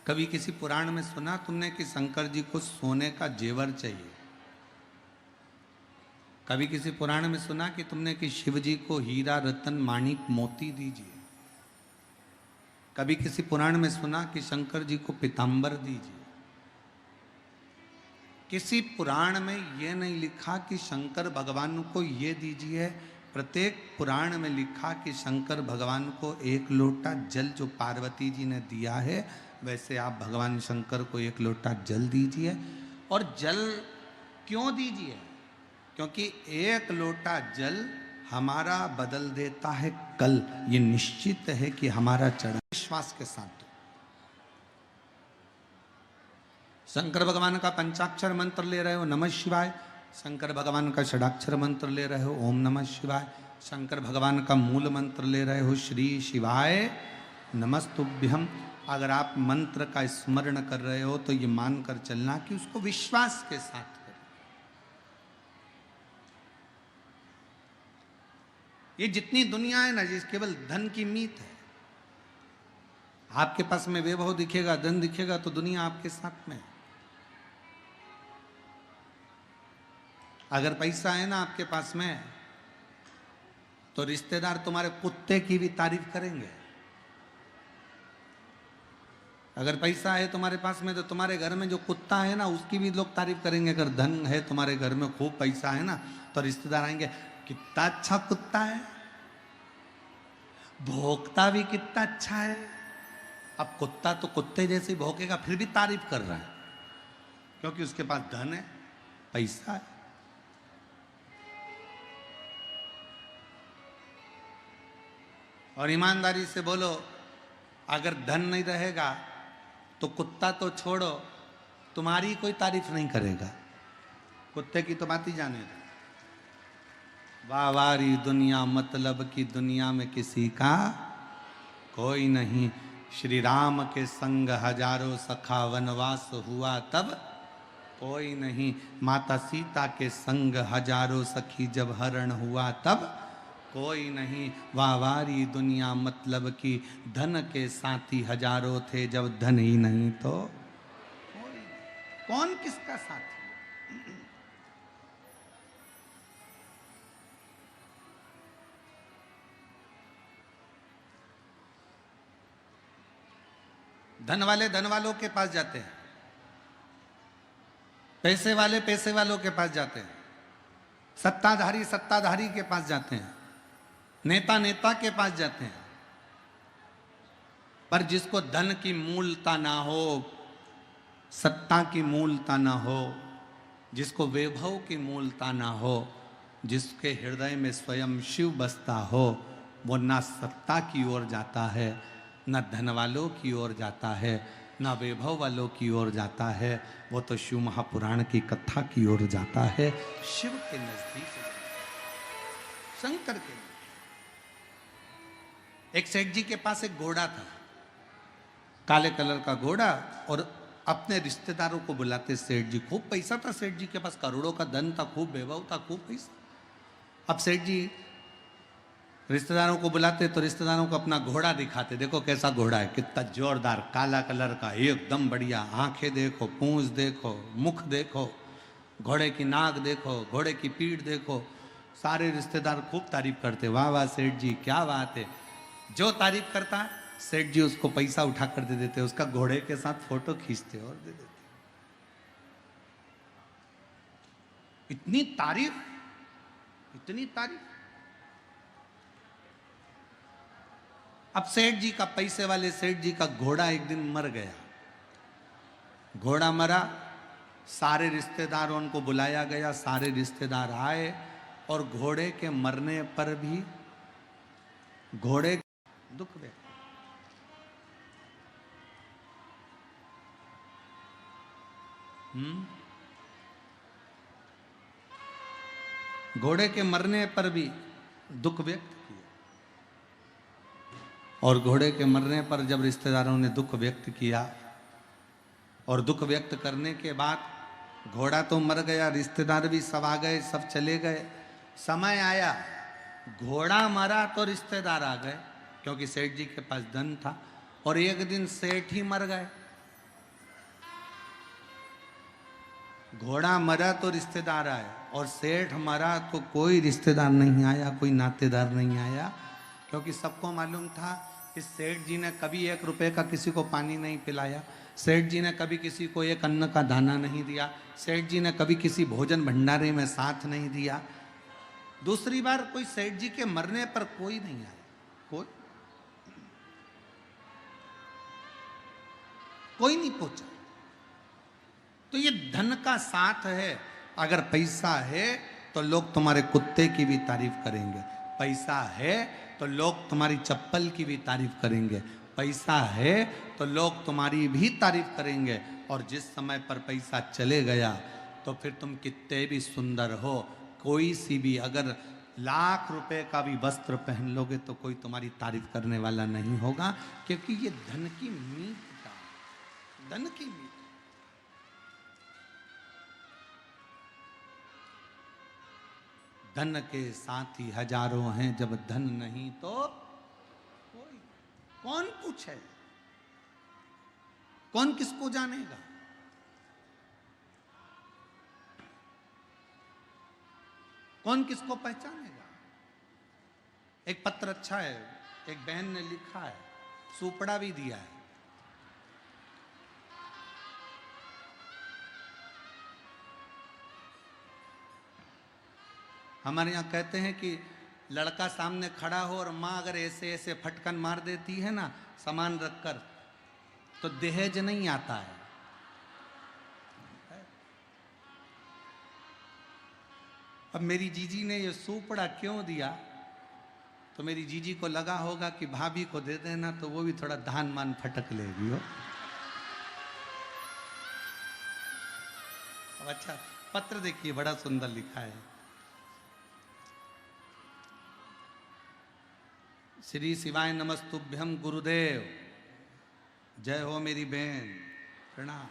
कभी किसी पुराण में सुना तुमने कि शंकर जी को सोने का जेवर चाहिए? कभी किसी पुराण में सुना कि तुमने कि शिव जी को हीरा रतन माणिक मोती दीजिए? कभी किसी पुराण में सुना कि शंकर जी को पीतांबर दीजिए? किसी पुराण में यह नहीं लिखा कि शंकर भगवान को ये दीजिए। प्रत्येक पुराण में लिखा कि शंकर भगवान को एक लोटा जल जो पार्वती जी ने दिया है, वैसे आप भगवान शंकर को एक लोटा जल दीजिए। और जल क्यों दीजिए? क्योंकि एक लोटा जल हमारा बदल देता है कल। ये निश्चित है कि हमारा चढ़ा विश्वास के साथ। शंकर भगवान का पंचाक्षर मंत्र ले रहे हो नमः शिवाय, शंकर भगवान का षडाक्षर मंत्र ले रहे हो ओम नमः शिवाय, शंकर भगवान का मूल मंत्र ले रहे हो श्री शिवाय नमस्तुभ्यम। अगर आप मंत्र का स्मरण कर रहे हो तो ये मानकर चलना कि उसको विश्वास के साथ करो। ये जितनी दुनिया है ना, जिस केवल धन की मीत है। आपके पास में वैभव दिखेगा, धन दिखेगा, तो दुनिया आपके साथ में है। अगर पैसा है ना आपके पास में, तो रिश्तेदार तुम्हारे कुत्ते की भी तारीफ करेंगे। अगर पैसा है तुम्हारे पास में, तो तुम्हारे घर में जो कुत्ता है ना, उसकी भी लोग तारीफ करेंगे। अगर धन है तुम्हारे घर में, खूब पैसा है ना, तो रिश्तेदार आएंगे, कितना अच्छा कुत्ता है, भौंकता भी कितना अच्छा है। अब कुत्ता तो कुत्ते जैसे भौंकेगा, फिर भी तारीफ कर रहा है, क्योंकि उसके पास धन है, पैसा है। और ईमानदारी से बोलो, अगर धन नहीं रहेगा तो कुत्ता तो छोड़ो, तुम्हारी कोई तारीफ नहीं करेगा। कुत्ते की तो बात ही जाने दो। वावारी दुनिया, मतलब की दुनिया में किसी का कोई नहीं। श्री राम के संग हजारों सखा वनवास हुआ तब कोई नहीं। माता सीता के संग हजारों सखी जब हरण हुआ तब कोई नहीं। वावारी दुनिया, मतलब की धन के साथी हजारों थे, जब धन ही नहीं तो कोई। कौन किसका साथी? धन वाले धन वालों के पास जाते हैं, पैसे वाले पैसे वालों के पास जाते हैं, सत्ताधारी सत्ताधारी के पास जाते हैं, नेता नेता के पास जाते हैं। पर जिसको धन की मूलता ना हो, सत्ता की मूलता ना हो, जिसको वैभव की मूलता ना हो, जिसके हृदय में स्वयं शिव बसता हो, वो ना सत्ता की ओर जाता है, न धन वालों की ओर जाता है, न वैभव वालों की ओर जाता है। वो तो शिव महापुराण की कथा की ओर जाता है, शिव के नजदीक, शंकर के। एक सेठ जी के पास एक घोड़ा था, काले कलर का घोड़ा, और अपने रिश्तेदारों को बुलाते सेठ जी। खूब पैसा था सेठ जी के पास, करोड़ों का धन था, खूब वैभव था, खूब पैसा। अब सेठ जी रिश्तेदारों को बुलाते तो रिश्तेदारों को अपना घोड़ा दिखाते, देखो कैसा घोड़ा है, कितना जोरदार, काला कलर का, एकदम बढ़िया, आंखें देखो, पूंछ देखो, मुख देखो, घोड़े की नाक देखो, घोड़े की पीठ देखो। सारे रिश्तेदार खूब तारीफ करते, वाह वाह सेठ जी क्या बात है। जो तारीफ करता सेठ जी उसको पैसा उठा कर दे देते, उसका घोड़े के साथ फोटो खींचते और दे देते। इतनी तारीफ, इतनी तारीफ। अब सेठ जी का, पैसे वाले सेठ जी का घोड़ा एक दिन मर गया। घोड़ा मरा, सारे रिश्तेदारों को बुलाया गया, सारे रिश्तेदार आए, और घोड़े के मरने पर भी घोड़े दुख व्यक्त। घोड़े के मरने पर भी दुख व्यक्त किया। और घोड़े के मरने पर जब रिश्तेदारों ने दुख व्यक्त किया, और दुख व्यक्त करने के बाद घोड़ा तो मर गया, रिश्तेदार भी सब आ गए, सब चले गए। समय आया, घोड़ा मरा तो रिश्तेदार आ गए, क्योंकि सेठ जी के पास धन था। और एक दिन सेठ ही मर गए। घोड़ा मरा तो रिश्तेदार आए, और सेठ मरा तो कोई रिश्तेदार नहीं आया, कोई नातेदार नहीं आया, क्योंकि सबको मालूम था कि सेठ जी ने कभी 1 रुपए का किसी को पानी नहीं पिलाया, सेठ जी ने कभी किसी को एक अन्न का दाना नहीं दिया, सेठ जी ने कभी किसी भोजन भंडारे में साथ नहीं दिया। दूसरी बार कोई सेठ जी के मरने पर कोई नहीं आया, कोई नहीं पहुंचा। तो ये धन का साथ है। अगर पैसा है तो लोग तुम्हारे कुत्ते की भी तारीफ करेंगे, पैसा है तो लोग तुम्हारी चप्पल की भी तारीफ करेंगे, पैसा है तो लोग तुम्हारी भी तारीफ करेंगे। और जिस समय पर पैसा चले गया तो फिर तुम कितने भी सुंदर हो, कोई सी भी अगर लाख रुपए का भी वस्त्र पहन लोगे तो कोई तुम्हारी तारीफ करने वाला नहीं होगा, क्योंकि ये धन की मीठता, धन की मीठ। धन के साथी हजारों हैं, जब धन नहीं तो कोई। कौन पूछे, कौन किसको जानेगा। कौन किसको पहचानेगा। एक पत्र अच्छा है, एक बहन ने लिखा है, सुपड़ा भी दिया है। हमारे यहाँ कहते हैं कि लड़का सामने खड़ा हो और माँ अगर ऐसे ऐसे फटकन मार देती है ना सामान रखकर, तो दहेज नहीं आता है। अब मेरी जीजी ने ये सुपड़ा क्यों दिया, तो मेरी जीजी को लगा होगा कि भाभी को दे देना तो वो भी थोड़ा धान मान फटक लेगी हो। अब अच्छा पत्र देखिए, बड़ा सुंदर लिखा है। श्री शिवाय नमस्तुभ्यम गुरुदेव, जय हो मेरी बहन, प्रणाम।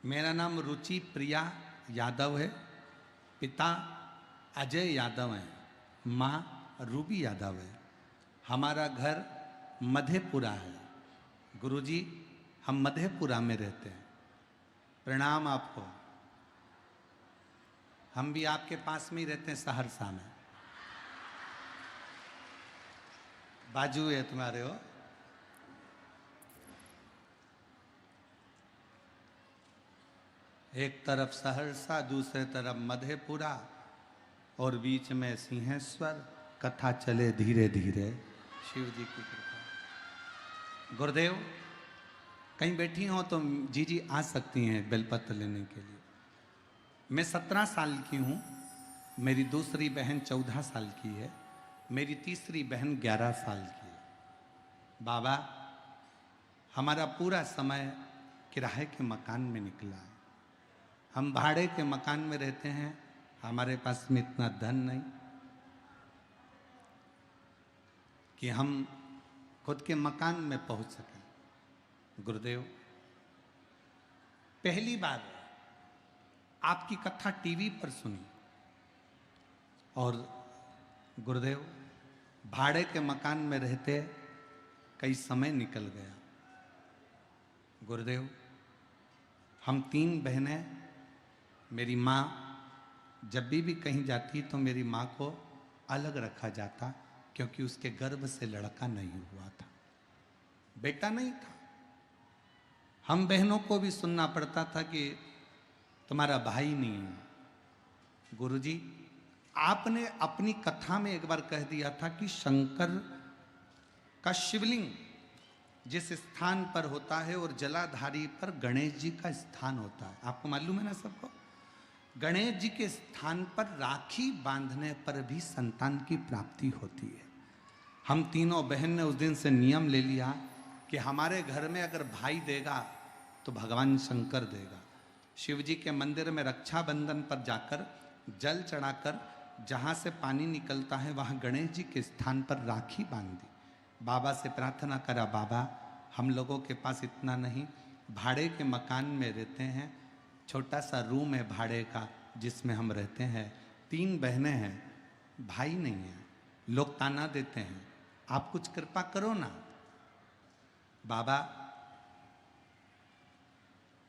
मेरा नाम रुचि प्रिया यादव है, पिता अजय यादव हैं, माँ रूबी यादव है। हमारा घर मधेपुरा है। गुरुजी हम मधेपुरा में रहते हैं। प्रणाम आपको। हम भी आपके पास में ही रहते हैं, सहरसा में, बाजू है तुम्हारे हो। एक तरफ सहरसा, दूसरे तरफ मधेपुरा और बीच में सिंहेश्वर। कथा चले धीरे धीरे, शिव जी की कृपा। गुरुदेव कहीं बैठी हो तो जी आ सकती हैं बेलपत्र लेने के लिए। मैं 17 साल की हूँ, मेरी दूसरी बहन 14 साल की है, मेरी तीसरी बहन 11 साल की है। बाबा हमारा पूरा समय किराए के मकान में निकला है। हम भाड़े के मकान में रहते हैं, हमारे पास में इतना धन नहीं कि हम खुद के मकान में पहुंच सकें। गुरुदेव पहली बार आपकी कथा टीवी पर सुनी और गुरुदेव भाड़े के मकान में रहते कई समय निकल गया। गुरुदेव हम 3 बहनें, मेरी माँ जब भी कहीं जाती तो मेरी माँ को अलग रखा जाता क्योंकि उसके गर्भ से लड़का नहीं हुआ था, बेटा नहीं था। हम बहनों को भी सुनना पड़ता था कि तुम्हारा भाई नहीं है। गुरुजी आपने अपनी कथा में एक बार कह दिया था कि शंकर का शिवलिंग जिस स्थान पर होता है और जलाधारी पर गणेश जी का स्थान होता है, आपको मालूम है ना सबको। गणेश जी के स्थान पर राखी बांधने पर भी संतान की प्राप्ति होती है। हम तीनों बहन ने उस दिन से नियम ले लिया कि हमारे घर में अगर भाई देगा तो भगवान शंकर देगा। शिव जी के मंदिर में रक्षाबंधन पर जाकर जल चढ़ाकर जहाँ से पानी निकलता है वहाँ गणेश जी के स्थान पर राखी बांध दी। बाबा से प्रार्थना करा, बाबा हम लोगों के पास इतना नहीं, भाड़े के मकान में रहते हैं, छोटा सा रूम है भाड़े का जिसमें हम रहते हैं, 3 बहनें हैं, भाई नहीं है, लोग ताना देते हैं, आप कुछ कृपा करो ना।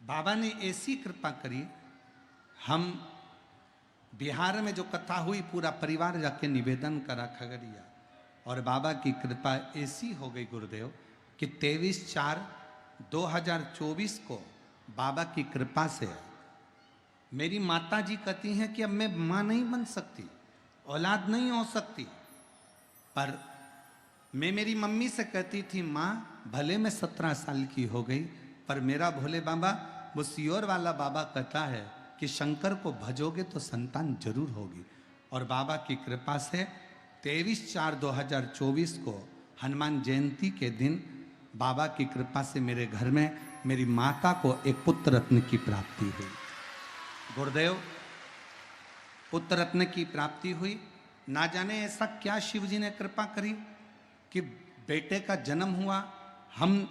बाबा ने ऐसी कृपा करी, हम बिहार में जो कथा हुई पूरा परिवार जाके निवेदन करा खगड़िया, और बाबा की कृपा ऐसी हो गई गुरुदेव कि 23/4/2024 को बाबा की कृपा से मेरी माता जी कहती हैं कि अब मैं माँ नहीं बन सकती, औलाद नहीं हो सकती, पर मैं मेरी मम्मी से कहती थी माँ भले मैं 17 साल की हो गई पर मेरा भोले बाबा वो सियोर वाला बाबा कहता है कि शंकर को भजोगे तो संतान जरूर होगी। और बाबा की कृपा से 23/4/2024 को हनुमान जयंती के दिन बाबा की कृपा से मेरे घर में मेरी माता को एक पुत्र रत्न की प्राप्ति हुई। गुरुदेव पुत्र रत्न की प्राप्ति हुई, ना जाने ऐसा क्या शिव जी ने कृपा करी कि बेटे का जन्म हुआ। हम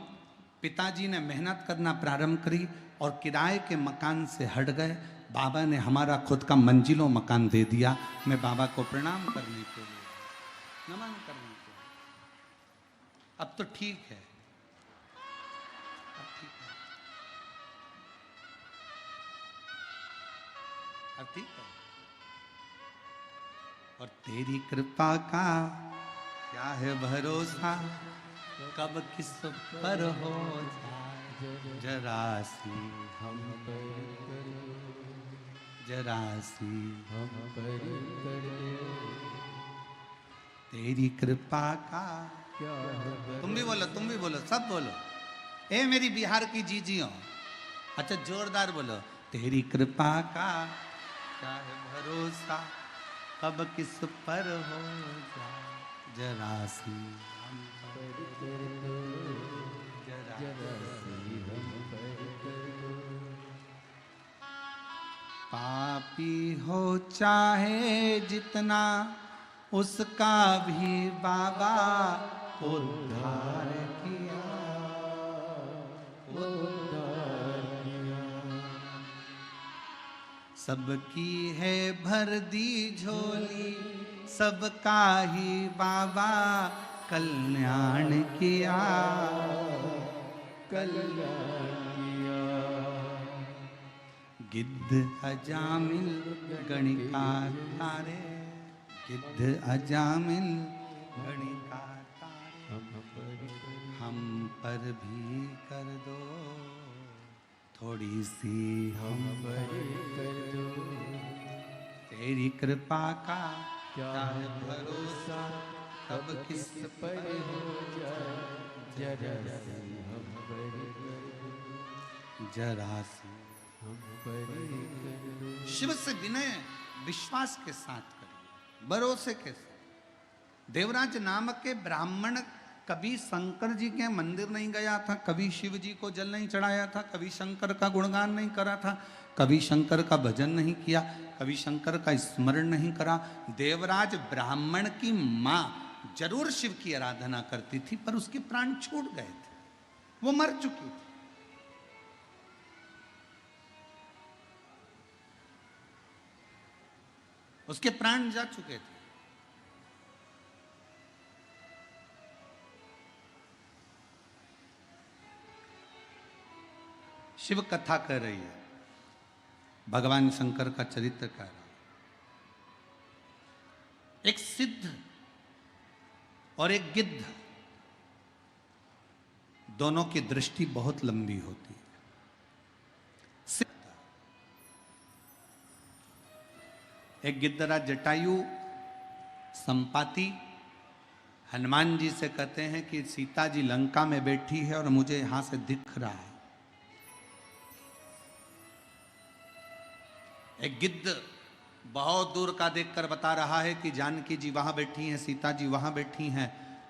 पिताजी ने मेहनत करना प्रारंभ करी और किराए के मकान से हट गए। बाबा ने हमारा खुद का मंजिलों मकान दे दिया। मैं बाबा को प्रणाम करने के लिए, नमन करने के लिए। अब तो ठीक है, अब ठीक है, अब ठीक है। और तेरी कृपा का क्या है भरोसा, कब किस पर हो जरा सी हम पर करो, जरा सी हम पर करो, तेरी कृपा का क्या है तुम भी बोलो, सब बोलो। ए मेरी बिहार की जीजियों, अच्छा जोरदार बोलो। तेरी कृपा का क्या है भरोसा, कब किस पर हो जरा सी हम पर कर दो, जरा जरा सी हम पर करो। पापी हो चाहे जितना उसका भी बाबा उद्धार किया, उद्धार किया। सबकी है भर दी झोली, सबका ही बाबा कल्याण किया, कल्याण किया। गिद्ध अजामिल गणिका तारे, गिद्ध अजामिल गणिका तारे, हम पर करो, हम पर भी कर दो थोड़ी सी हम पर कर दो, तेरी कृपा का क्या है भरोसा कब किस पर हो जाए, जरा सी हम पर कर दो, जरा सी। हम पर कर दो। शिव से विनय विश्वास के साथ करिए, भरोसे के साथ। देवराज नामक के ब्राह्मण कभी शंकर जी के मंदिर नहीं गया था, कभी शिव जी को जल नहीं चढ़ाया था, कभी शंकर का गुणगान नहीं करा था, कभी शंकर का भजन नहीं किया, कभी शंकर का स्मरण नहीं करा। देवराज ब्राह्मण की माँ जरूर शिव की आराधना करती थी, पर उसके प्राण छूट गए थे, वो मर चुकी थी। उसके प्राण जा चुके थे। शिव कथा कह रही है, भगवान शंकर का चरित्र कह रहा है। एक सिद्ध और एक गिद्ध, दोनों की दृष्टि बहुत लंबी होती है। सिद्ध, एक गिद्धराज जटायु संपाति हनुमान जी से कहते हैं कि सीता जी लंका में बैठी है और मुझे यहां से दिख रहा है। एक गिद्ध बहुत दूर का देखकर बता रहा है कि जानकी जी वहां बैठी हैं, सीता जी वहां बैठी हैं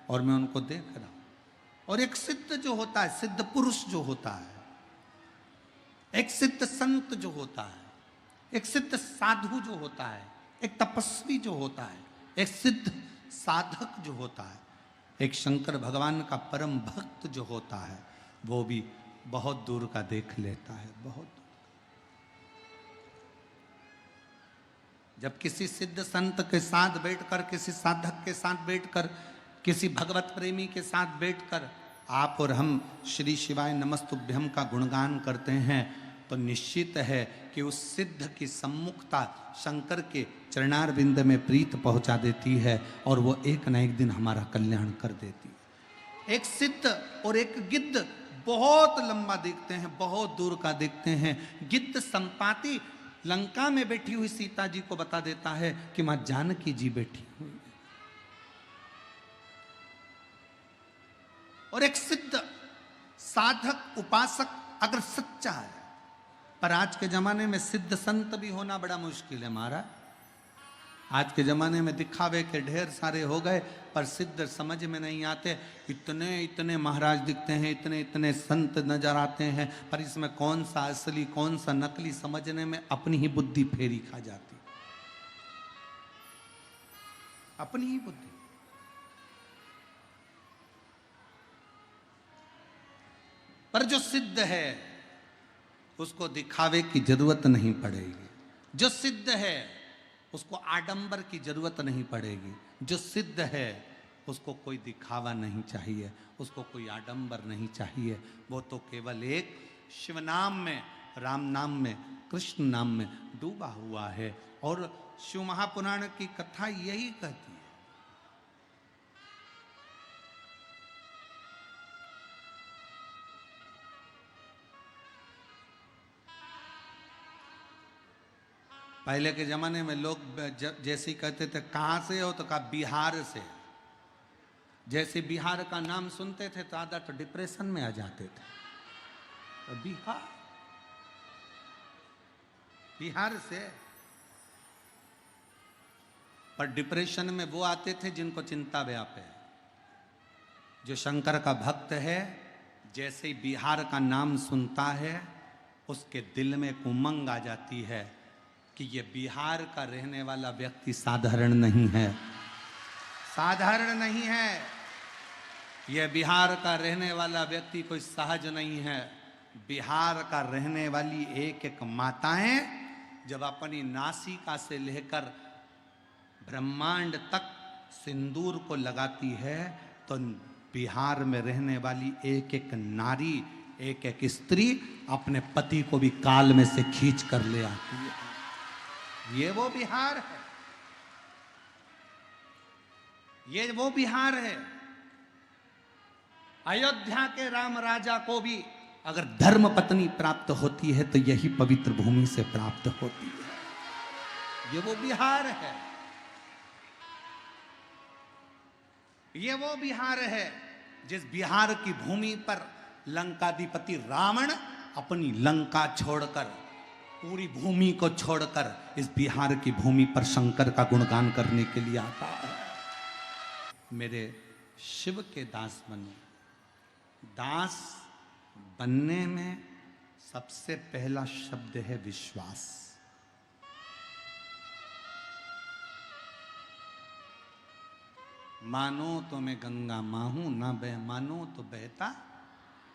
और मैं उनको देख रहा हूं। और एक सिद्ध जो होता है, सिद्ध पुरुष जो होता है, एक सिद्ध संत जो होता है, एक सिद्ध साधु जो होता है, एक तपस्वी जो होता है, एक सिद्ध साधक जो होता है, एक शंकर भगवान का परम भक्त जो होता है, वो भी बहुत दूर का देख लेता है, बहुत दूर। जब किसी सिद्ध संत के साथ बैठकर, किसी साधक के साथ बैठकर, किसी भगवत प्रेमी के साथ बैठकर आप और हम श्री शिवाय नमस्तुभ्यम का गुणगान करते हैं, तो निश्चित है कि उस सिद्ध की सम्मुखता शंकर के चरणार बिंद में प्रीत पहुंचा देती है और वो एक न एक दिन हमारा कल्याण कर देती है। एक सिद्ध और एक गिद्ध बहुत लंबा देखते हैं, बहुत दूर का देखते हैं। गिद्ध संपाति लंका में बैठी हुई सीता जी को बता देता है कि मां जानकी जी बैठी हुई। और एक सिद्ध साधक उपासक अगर सच्चा है, पर आज के जमाने में सिद्ध संत भी होना बड़ा मुश्किल है महाराज। आज के जमाने में दिखावे के ढेर सारे हो गए, पर सिद्ध समझ में नहीं आते। इतने इतने महाराज दिखते हैं, इतने इतने संत नजर आते हैं, पर इसमें कौन सा असली कौन सा नकली समझने में अपनी ही बुद्धि फेरी खा जाती, अपनी ही बुद्धि। पर जो सिद्ध है उसको दिखावे की जरूरत नहीं पड़ेगी। जो सिद्ध है उसको आडंबर की जरूरत नहीं पड़ेगी। जो सिद्ध है उसको कोई दिखावा नहीं चाहिए, उसको कोई आडंबर नहीं चाहिए। वो तो केवल एक शिव नाम में, राम नाम में, कृष्ण नाम में डूबा हुआ है। और शिव महापुराण की कथा यही कहती है। पहले के जमाने में लोग जैसे कहते थे कहाँ से हो, तो कहा बिहार से। जैसे बिहार का नाम सुनते थे तो आधा तो डिप्रेशन में आ जाते थे। तो बिहार से। पर डिप्रेशन में वो आते थे जिनको चिंता व्याप है। जो शंकर का भक्त है, जैसे ही बिहार का नाम सुनता है उसके दिल में एक उमंग आ जाती है कि ये बिहार का रहने वाला व्यक्ति साधारण नहीं है, साधारण नहीं है। यह बिहार का रहने वाला व्यक्ति कोई सहज नहीं है। बिहार का रहने वाली एक एक माताएं जब अपनी नासिका से लेकर ब्रह्मांड तक सिंदूर को लगाती है, तो बिहार में रहने वाली एक एक नारी, एक एक स्त्री अपने पति को भी काल में से खींच कर ले आती है। ये वो बिहार है, ये वो बिहार है। अयोध्या के राम राजा को भी अगर धर्म पत्नी प्राप्त होती है तो यही पवित्र भूमि से प्राप्त होती है। ये वो बिहार है, ये वो बिहार है जिस बिहार की भूमि पर लंकाधिपति रावण अपनी लंका छोड़कर, पूरी भूमि को छोड़कर इस बिहार की भूमि पर शंकर का गुणगान करने के लिए आता है। मेरे शिव के दास बनो। दास बनने में सबसे पहला शब्द है विश्वास। मानो तो मैं गंगा मां हूं, ना बह मानो तो बहता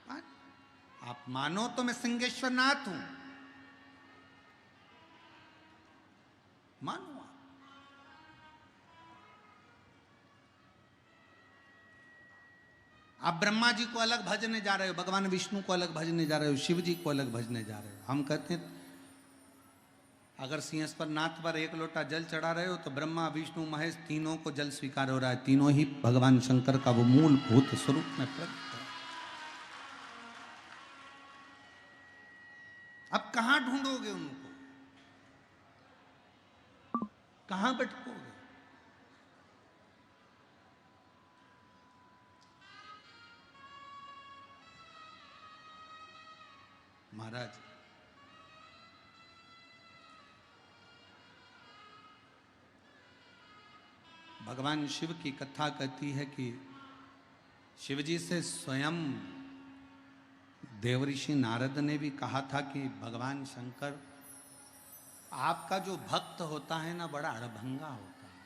पानी। आप मानो तो मैं सिंहेश्वर नाथ हूं, मानो आप ब्रह्मा जी को अलग भजने जा रहे हो, भगवान विष्णु को अलग भजने जा रहे हो, शिव जी को अलग भजने जा रहे हो। हम कहते हैं अगर सिंहेश्वर नाथ पर एक लोटा जल चढ़ा रहे हो तो ब्रह्मा विष्णु महेश तीनों को जल स्वीकार हो रहा है, तीनों ही भगवान शंकर का वो मूलभूत स्वरूप में प्रकट है। अब कहां ढूंढोगे उनको, कहां भटकोगे? महाराज भगवान शिव की कथा कहती है कि शिव जी से स्वयं देवऋषि नारद ने भी कहा था कि भगवान शंकर आपका जो भक्त होता है ना बड़ा अड़भंगा होता है,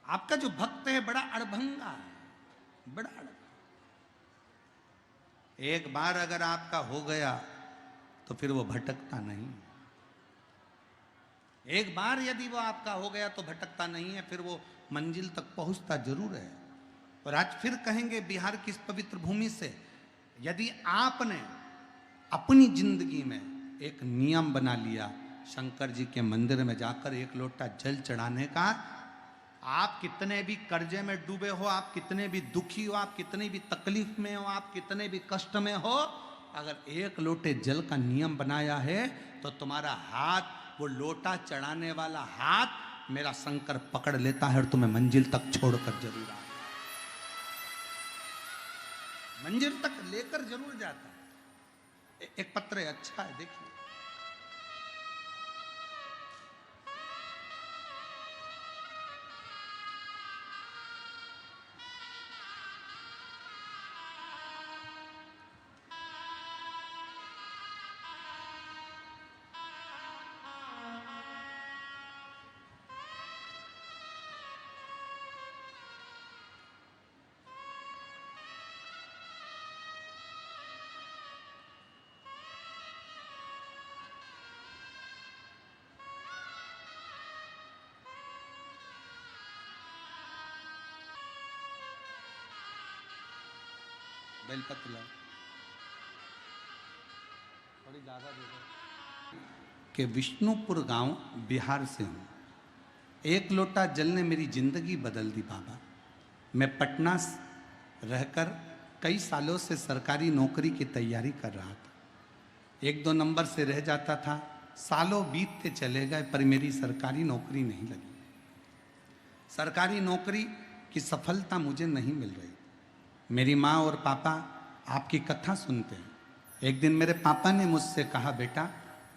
आपका जो भक्त है बड़ा अड़भंगा है, बड़ा अड़भंगा। एक बार अगर आपका हो गया तो फिर वो भटकता नहीं। एक बार यदि वो आपका हो गया तो भटकता नहीं है, फिर वो मंजिल तक पहुंचता जरूर है। और आज फिर कहेंगे बिहार की इस पवित्र भूमि से, यदि आपने अपनी जिंदगी में एक नियम बना लिया शंकर जी के मंदिर में जाकर एक लोटा जल चढ़ाने का, आप कितने भी कर्जे में डूबे हो, आप कितने भी दुखी हो, आप कितनी भी तकलीफ में हो, आप कितने भी कष्ट में हो, अगर एक लोटे जल का नियम बनाया है तो तुम्हारा हाथ, वो लोटा चढ़ाने वाला हाथ मेरा शंकर पकड़ लेता है और तुम्हें मंजिल तक छोड़कर जरूर आता है, मंजिल तक लेकर जरूर जाता है। एक पत्र है, अच्छा है, देखिए। बेलपत्र लाओ, थोड़ी ज्यादा दे दो। कि विष्णुपुर गांव बिहार से हूं। एक लोटा जल ने मेरी जिंदगी बदल दी बाबा। मैं पटना रहकर कई सालों से सरकारी नौकरी की तैयारी कर रहा था। 1-2 नंबर से रह जाता था, सालों बीतते चले गए पर मेरी सरकारी नौकरी नहीं लगी। सरकारी नौकरी की सफलता मुझे नहीं मिल रही। मेरी माँ और पापा आपकी कथा सुनते हैं। एक दिन मेरे पापा ने मुझसे कहा, बेटा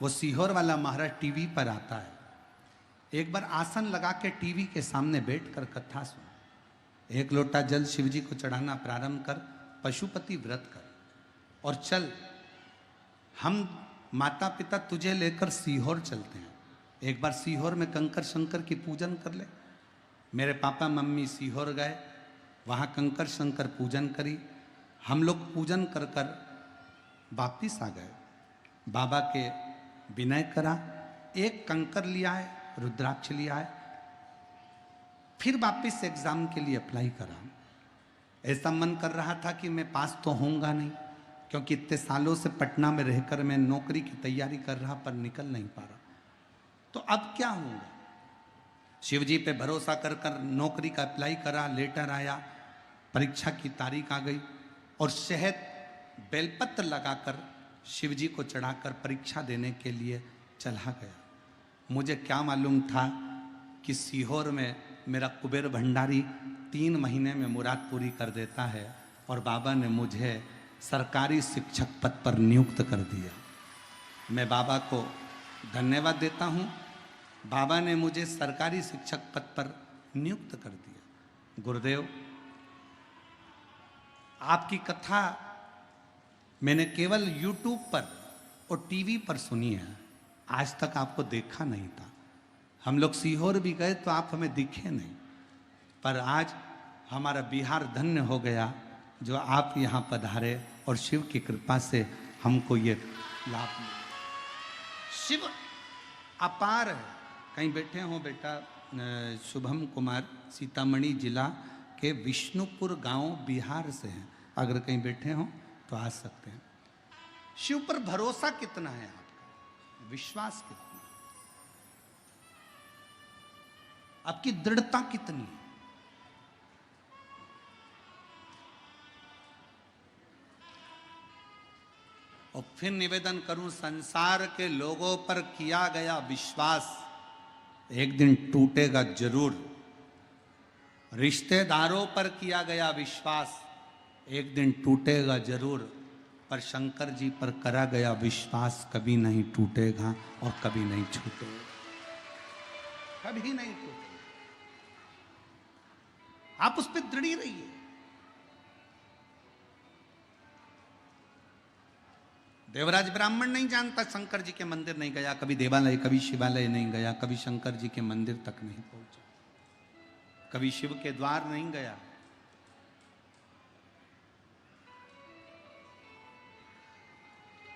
वो सीहोर वाला महाराज टीवी पर आता है, एक बार आसन लगा के टीवी के सामने बैठकर कथा सुन, एक लोटा जल शिव जी को चढ़ाना प्रारंभ कर, पशुपति व्रत कर और चल, हम माता पिता तुझे लेकर सीहोर चलते हैं, एक बार सीहोर में कंकर शंकर की पूजन कर ले। मेरे पापा मम्मी सीहोर गए, वहाँ कंकर शंकर पूजन करी, हम लोग पूजन कर कर वापिस आ गए। बाबा के विनय करा, एक कंकर लिया है, रुद्राक्ष लिया है, फिर वापिस एग्जाम के लिए अप्लाई करा। ऐसा मन कर रहा था कि मैं पास तो होऊंगा नहीं, क्योंकि इतने सालों से पटना में रहकर मैं नौकरी की तैयारी कर रहा पर निकल नहीं पा रहा, तो अब क्या होगा। शिव जी पे भरोसा कर कर नौकरी का अप्लाई करा, लेटर आया, परीक्षा की तारीख आ गई, और शहद बेलपत्र लगाकर शिव जी को चढ़ाकर परीक्षा देने के लिए चला गया। मुझे क्या मालूम था कि सीहोर में मेरा कुबेर भंडारी 3 महीने में मुराद पूरी कर देता है और बाबा ने मुझे सरकारी शिक्षक पद पर नियुक्त कर दिया। मैं बाबा को धन्यवाद देता हूँ। बाबा ने मुझे सरकारी शिक्षक पद पर नियुक्त कर दिया। गुरुदेव, आपकी कथा मैंने केवल YouTube पर और टीवी पर सुनी है, आज तक आपको देखा नहीं था। हम लोग सीहोर भी गए तो आप हमें दिखे नहीं, पर आज हमारा बिहार धन्य हो गया जो आप यहाँ पधारे और शिव की कृपा से हमको ये लाभ मिला। शिव अपार है। कहीं बैठे हो बेटा, शुभम कुमार सीतामढ़ी जिला के विष्णुपुर गांव बिहार से हैं। अगर कहीं बैठे हो तो आ सकते हैं। शिव पर भरोसा कितना है आपका, विश्वास कितना, आपकी दृढ़ता कितनी है? और फिर निवेदन करूं, संसार के लोगों पर किया गया विश्वास एक दिन टूटेगा जरूर। रिश्तेदारों पर किया गया विश्वास एक दिन टूटेगा जरूर, पर शंकर जी पर करा गया विश्वास कभी नहीं टूटेगा और कभी नहीं छूटेगा, कभी नहीं टूटेगा। आप उस पर दृढ़ रहिए। देवराज ब्राह्मण नहीं जानता, शंकर जी के मंदिर नहीं गया कभी, देवालय कभी शिवालय नहीं गया कभी, शंकर जी के मंदिर तक नहीं पहुंचा, कभी शिव के द्वार नहीं गया।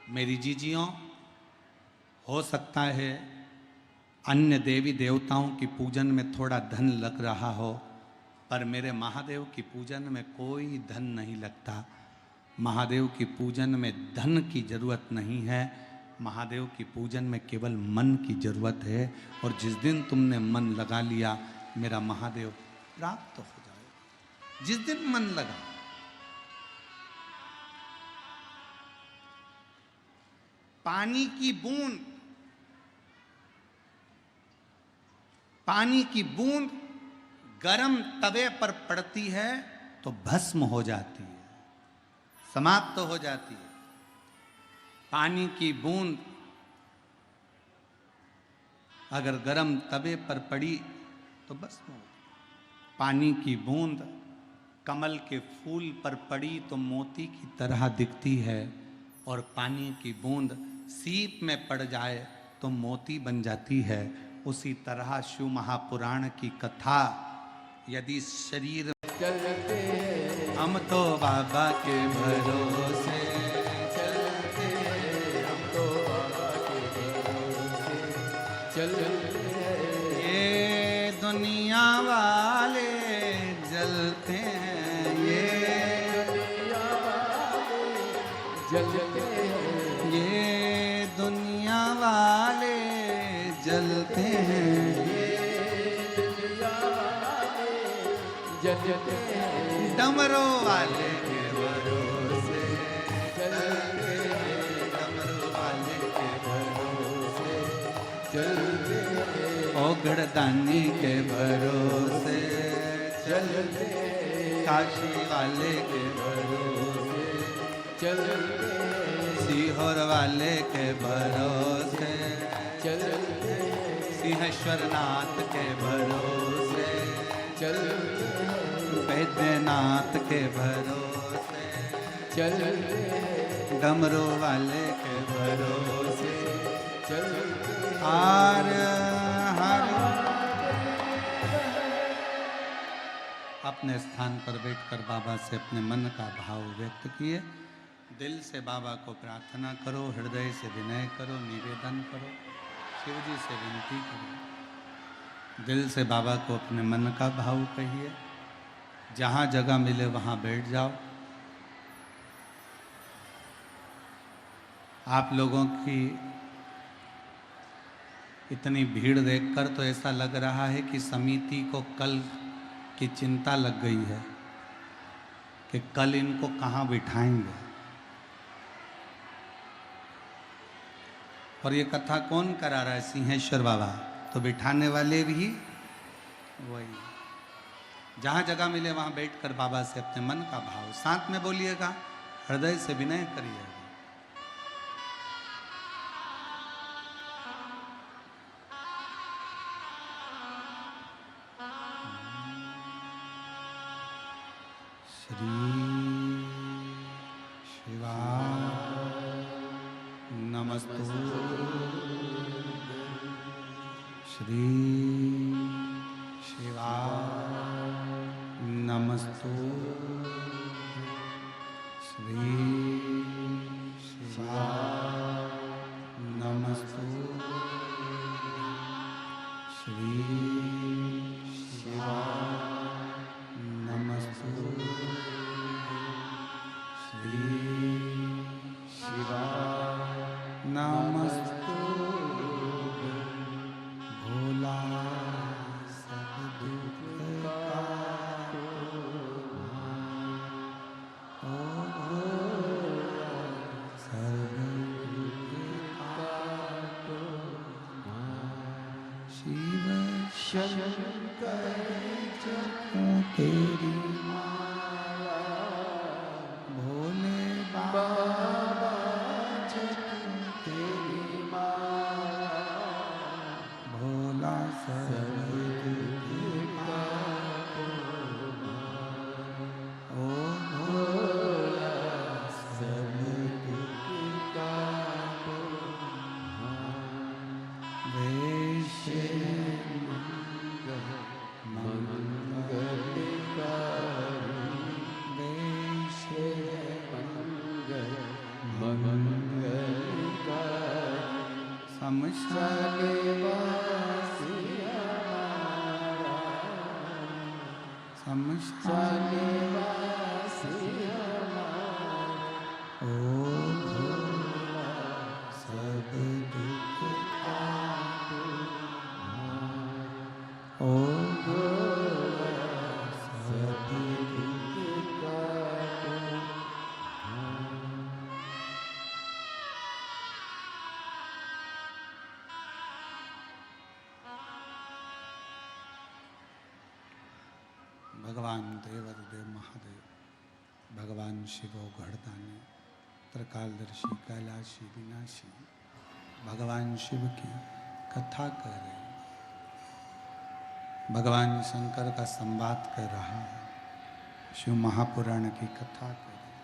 मेरी जीजियों, हो सकता है अन्य देवी देवताओं की पूजन में थोड़ा धन लग रहा हो, पर मेरे महादेव की पूजन में कोई धन नहीं लगता। महादेव की पूजन में धन की जरूरत नहीं है, महादेव की पूजन में केवल मन की जरूरत है। और जिस दिन तुमने मन लगा लिया, मेरा महादेव प्राप्त हो जाएगा। जिस दिन मन लगा, पानी की बूंद, पानी की बूंद गरम तवे पर पड़ती है तो भस्म हो जाती है, समाप्त हो जाती है। पानी की बूंद अगर गरम तवे पर पड़ी तो भस्म हो। पानी की बूंद कमल के फूल पर पड़ी तो मोती की तरह दिखती है, और पानी की बूंद सीप में पड़ जाए तो मोती बन जाती है। उसी तरह शिव महापुराण की कथा यदि शरीर चलते हम तो बाबा के भरोसे चलते, हम तो बाबा के भरोसे चलते, ये दुनिया वाले जलते हैं, ये दुनिया वाले जलते हैं, ये दुनिया वाले जलते हैं, दुनिया वाले जलते हैं, डमरू वाले के भरोसे चलते हैं, डमरू वाले के भरोसे चलते हैं, ओ गढ़दानी के भरोसे चलते हैं, काशी वाले के भरोसे चलते हैं, सीहोर वाले के भरोसे चलते हैं, सिंहेश्वर नाथ के भरोसे चलते हैं, वैद्यनाथ के भरोसे चलते हैं, डमरू वाले के भरोसे चलते हैं, हार हर। अपने स्थान पर बैठकर बाबा से अपने मन का भाव व्यक्त किए। दिल से बाबा को प्रार्थना करो, हृदय से विनय करो, निवेदन करो, शिव जी से विनती करो। दिल से बाबा को अपने मन का भाव कहिए। जहाँ जगह मिले वहाँ बैठ जाओ। आप लोगों की इतनी भीड़ देखकर तो ऐसा लग रहा है कि समिति को कल की चिंता लग गई है कि कल इनको कहाँ बिठाएंगे। और ये कथा कौन करा रहा है? सिंहेश्वर बाबा। तो बिठाने वाले भी वही। जहाँ जगह मिले वहाँ बैठकर बाबा से अपने मन का भाव साथ में बोलिएगा, हृदय से विनय करिएगा। श्री शिवाय नमस्तु। श्री शिवाय नमस्तु। श्री शिवाय नमस्तु। श्री शिवाय नमस्तु। श्री शिवाय नमस्तु। भोला सब दुख काटो, ओ भोला सब दुख काटो। शिव शंकर जपो तेरी माला, भोले बाबा जपो तेरी माला। भोला सब दुख काटो, ओ भोला सब दुख काटो। वैश्य भगवान देवादिदेव महादेव, भगवान शिवो गढ़दानी, त्रिकालदर्शी कैलाशी विनाशी, भगवान शिव की कथा कर रहे हैं। भगवान शंकर का संवाद कर रहा है, शिव महापुराण की कथा कर रहे हैं।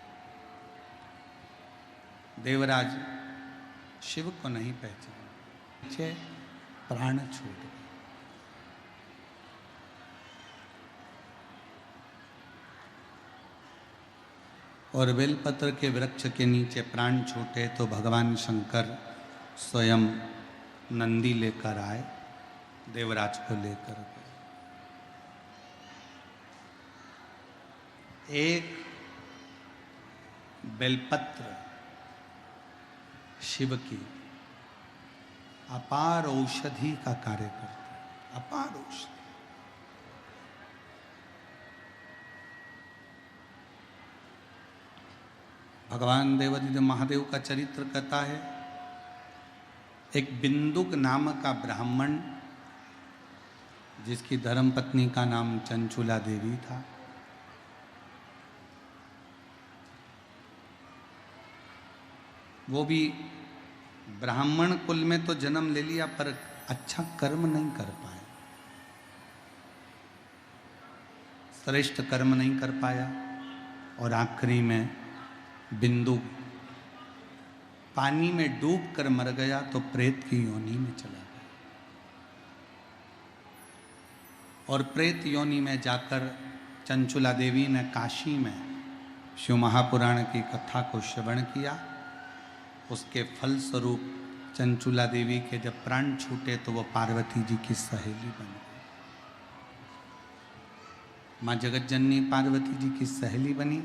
देवराज शिव को नहीं पहचाने, प्राण छूट गए। और बेलपत्र के वृक्ष के नीचे प्राण छूटे तो भगवान शंकर स्वयं नंदी लेकर आए, देवराज को लेकर गए। एक बेलपत्र शिव की अपार औषधि का कार्य करती है, अपार औषधि। भगवान देवादिदेव महादेव का चरित्र कहता है, एक बिंदुक नाम का ब्राह्मण, जिसकी धर्मपत्नी का नाम चंचुला देवी था, वो भी ब्राह्मण कुल में तो जन्म ले लिया पर अच्छा कर्म नहीं कर पाया, श्रेष्ठ कर्म नहीं कर पाया और आखिरी में बिंदु पानी में डूब कर मर गया तो प्रेत की योनि में चला गया। और प्रेत योनि में जाकर चंचुला देवी ने काशी में शिव महापुराण की कथा को श्रवण किया। उसके फल स्वरूप चंचुला देवी के जब प्राण छूटे तो वो पार्वती जी की सहेली बन गई। माँ जगतजननी पार्वती जी की सहेली बनी,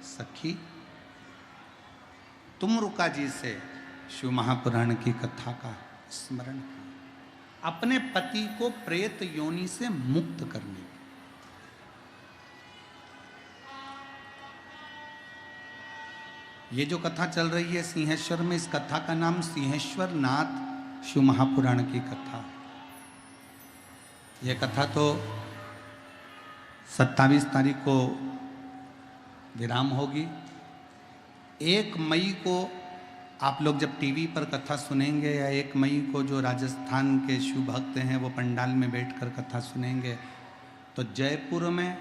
सखी। तुमरुका जी से शिव महापुराण की कथा का स्मरण किया, अपने पति को प्रेत योनि से मुक्त करने। ये जो कथा चल रही है सिंहेश्वर में, इस कथा का नाम सिंहेश्वर नाथ शिव महापुराण की कथा। यह कथा तो 27 तारीख को विराम होगी। 1 मई को आप लोग जब टीवी पर कथा सुनेंगे, या 1 मई को जो राजस्थान के शिव भक्त हैं वो पंडाल में बैठकर कथा सुनेंगे, तो जयपुर में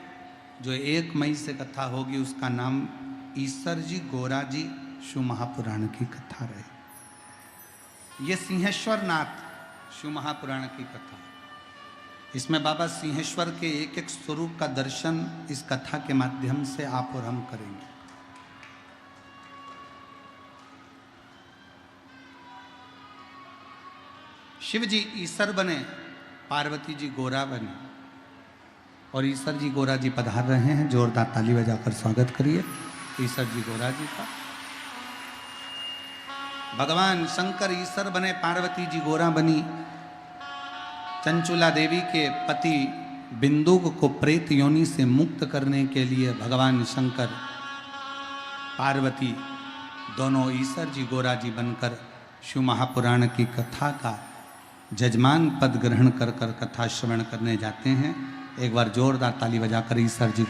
जो 1 मई से कथा होगी उसका नाम ईसर जी गोरा जी शिव महापुराण की कथा रहे। ये सिंहेश्वर नाथ शिव महापुराण की कथा। इसमें बाबा सिंहेश्वर के एक एक स्वरूप का दर्शन इस कथा के माध्यम से आप और हम करेंगे। शिव जी ईसर बने, पार्वती जी गोरा बने, और ईसर जी गोरा जी पधार रहे हैं। जोरदार ताली बजाकर स्वागत करिए ईसर जी गोरा जी का। भगवान शंकर ईसर बने, पार्वती जी गोरा बनी। चंचुला देवी के पति बिंदुक को प्रेत योनि से मुक्त करने के लिए भगवान शंकर पार्वती दोनों ईसर जी गोरा जी बनकर शिव महापुराण की कथा का जजमान पद ग्रहण कर कथा श्रवण करने जाते हैं। एक बार जोरदार ताली बजाकर ईसर जी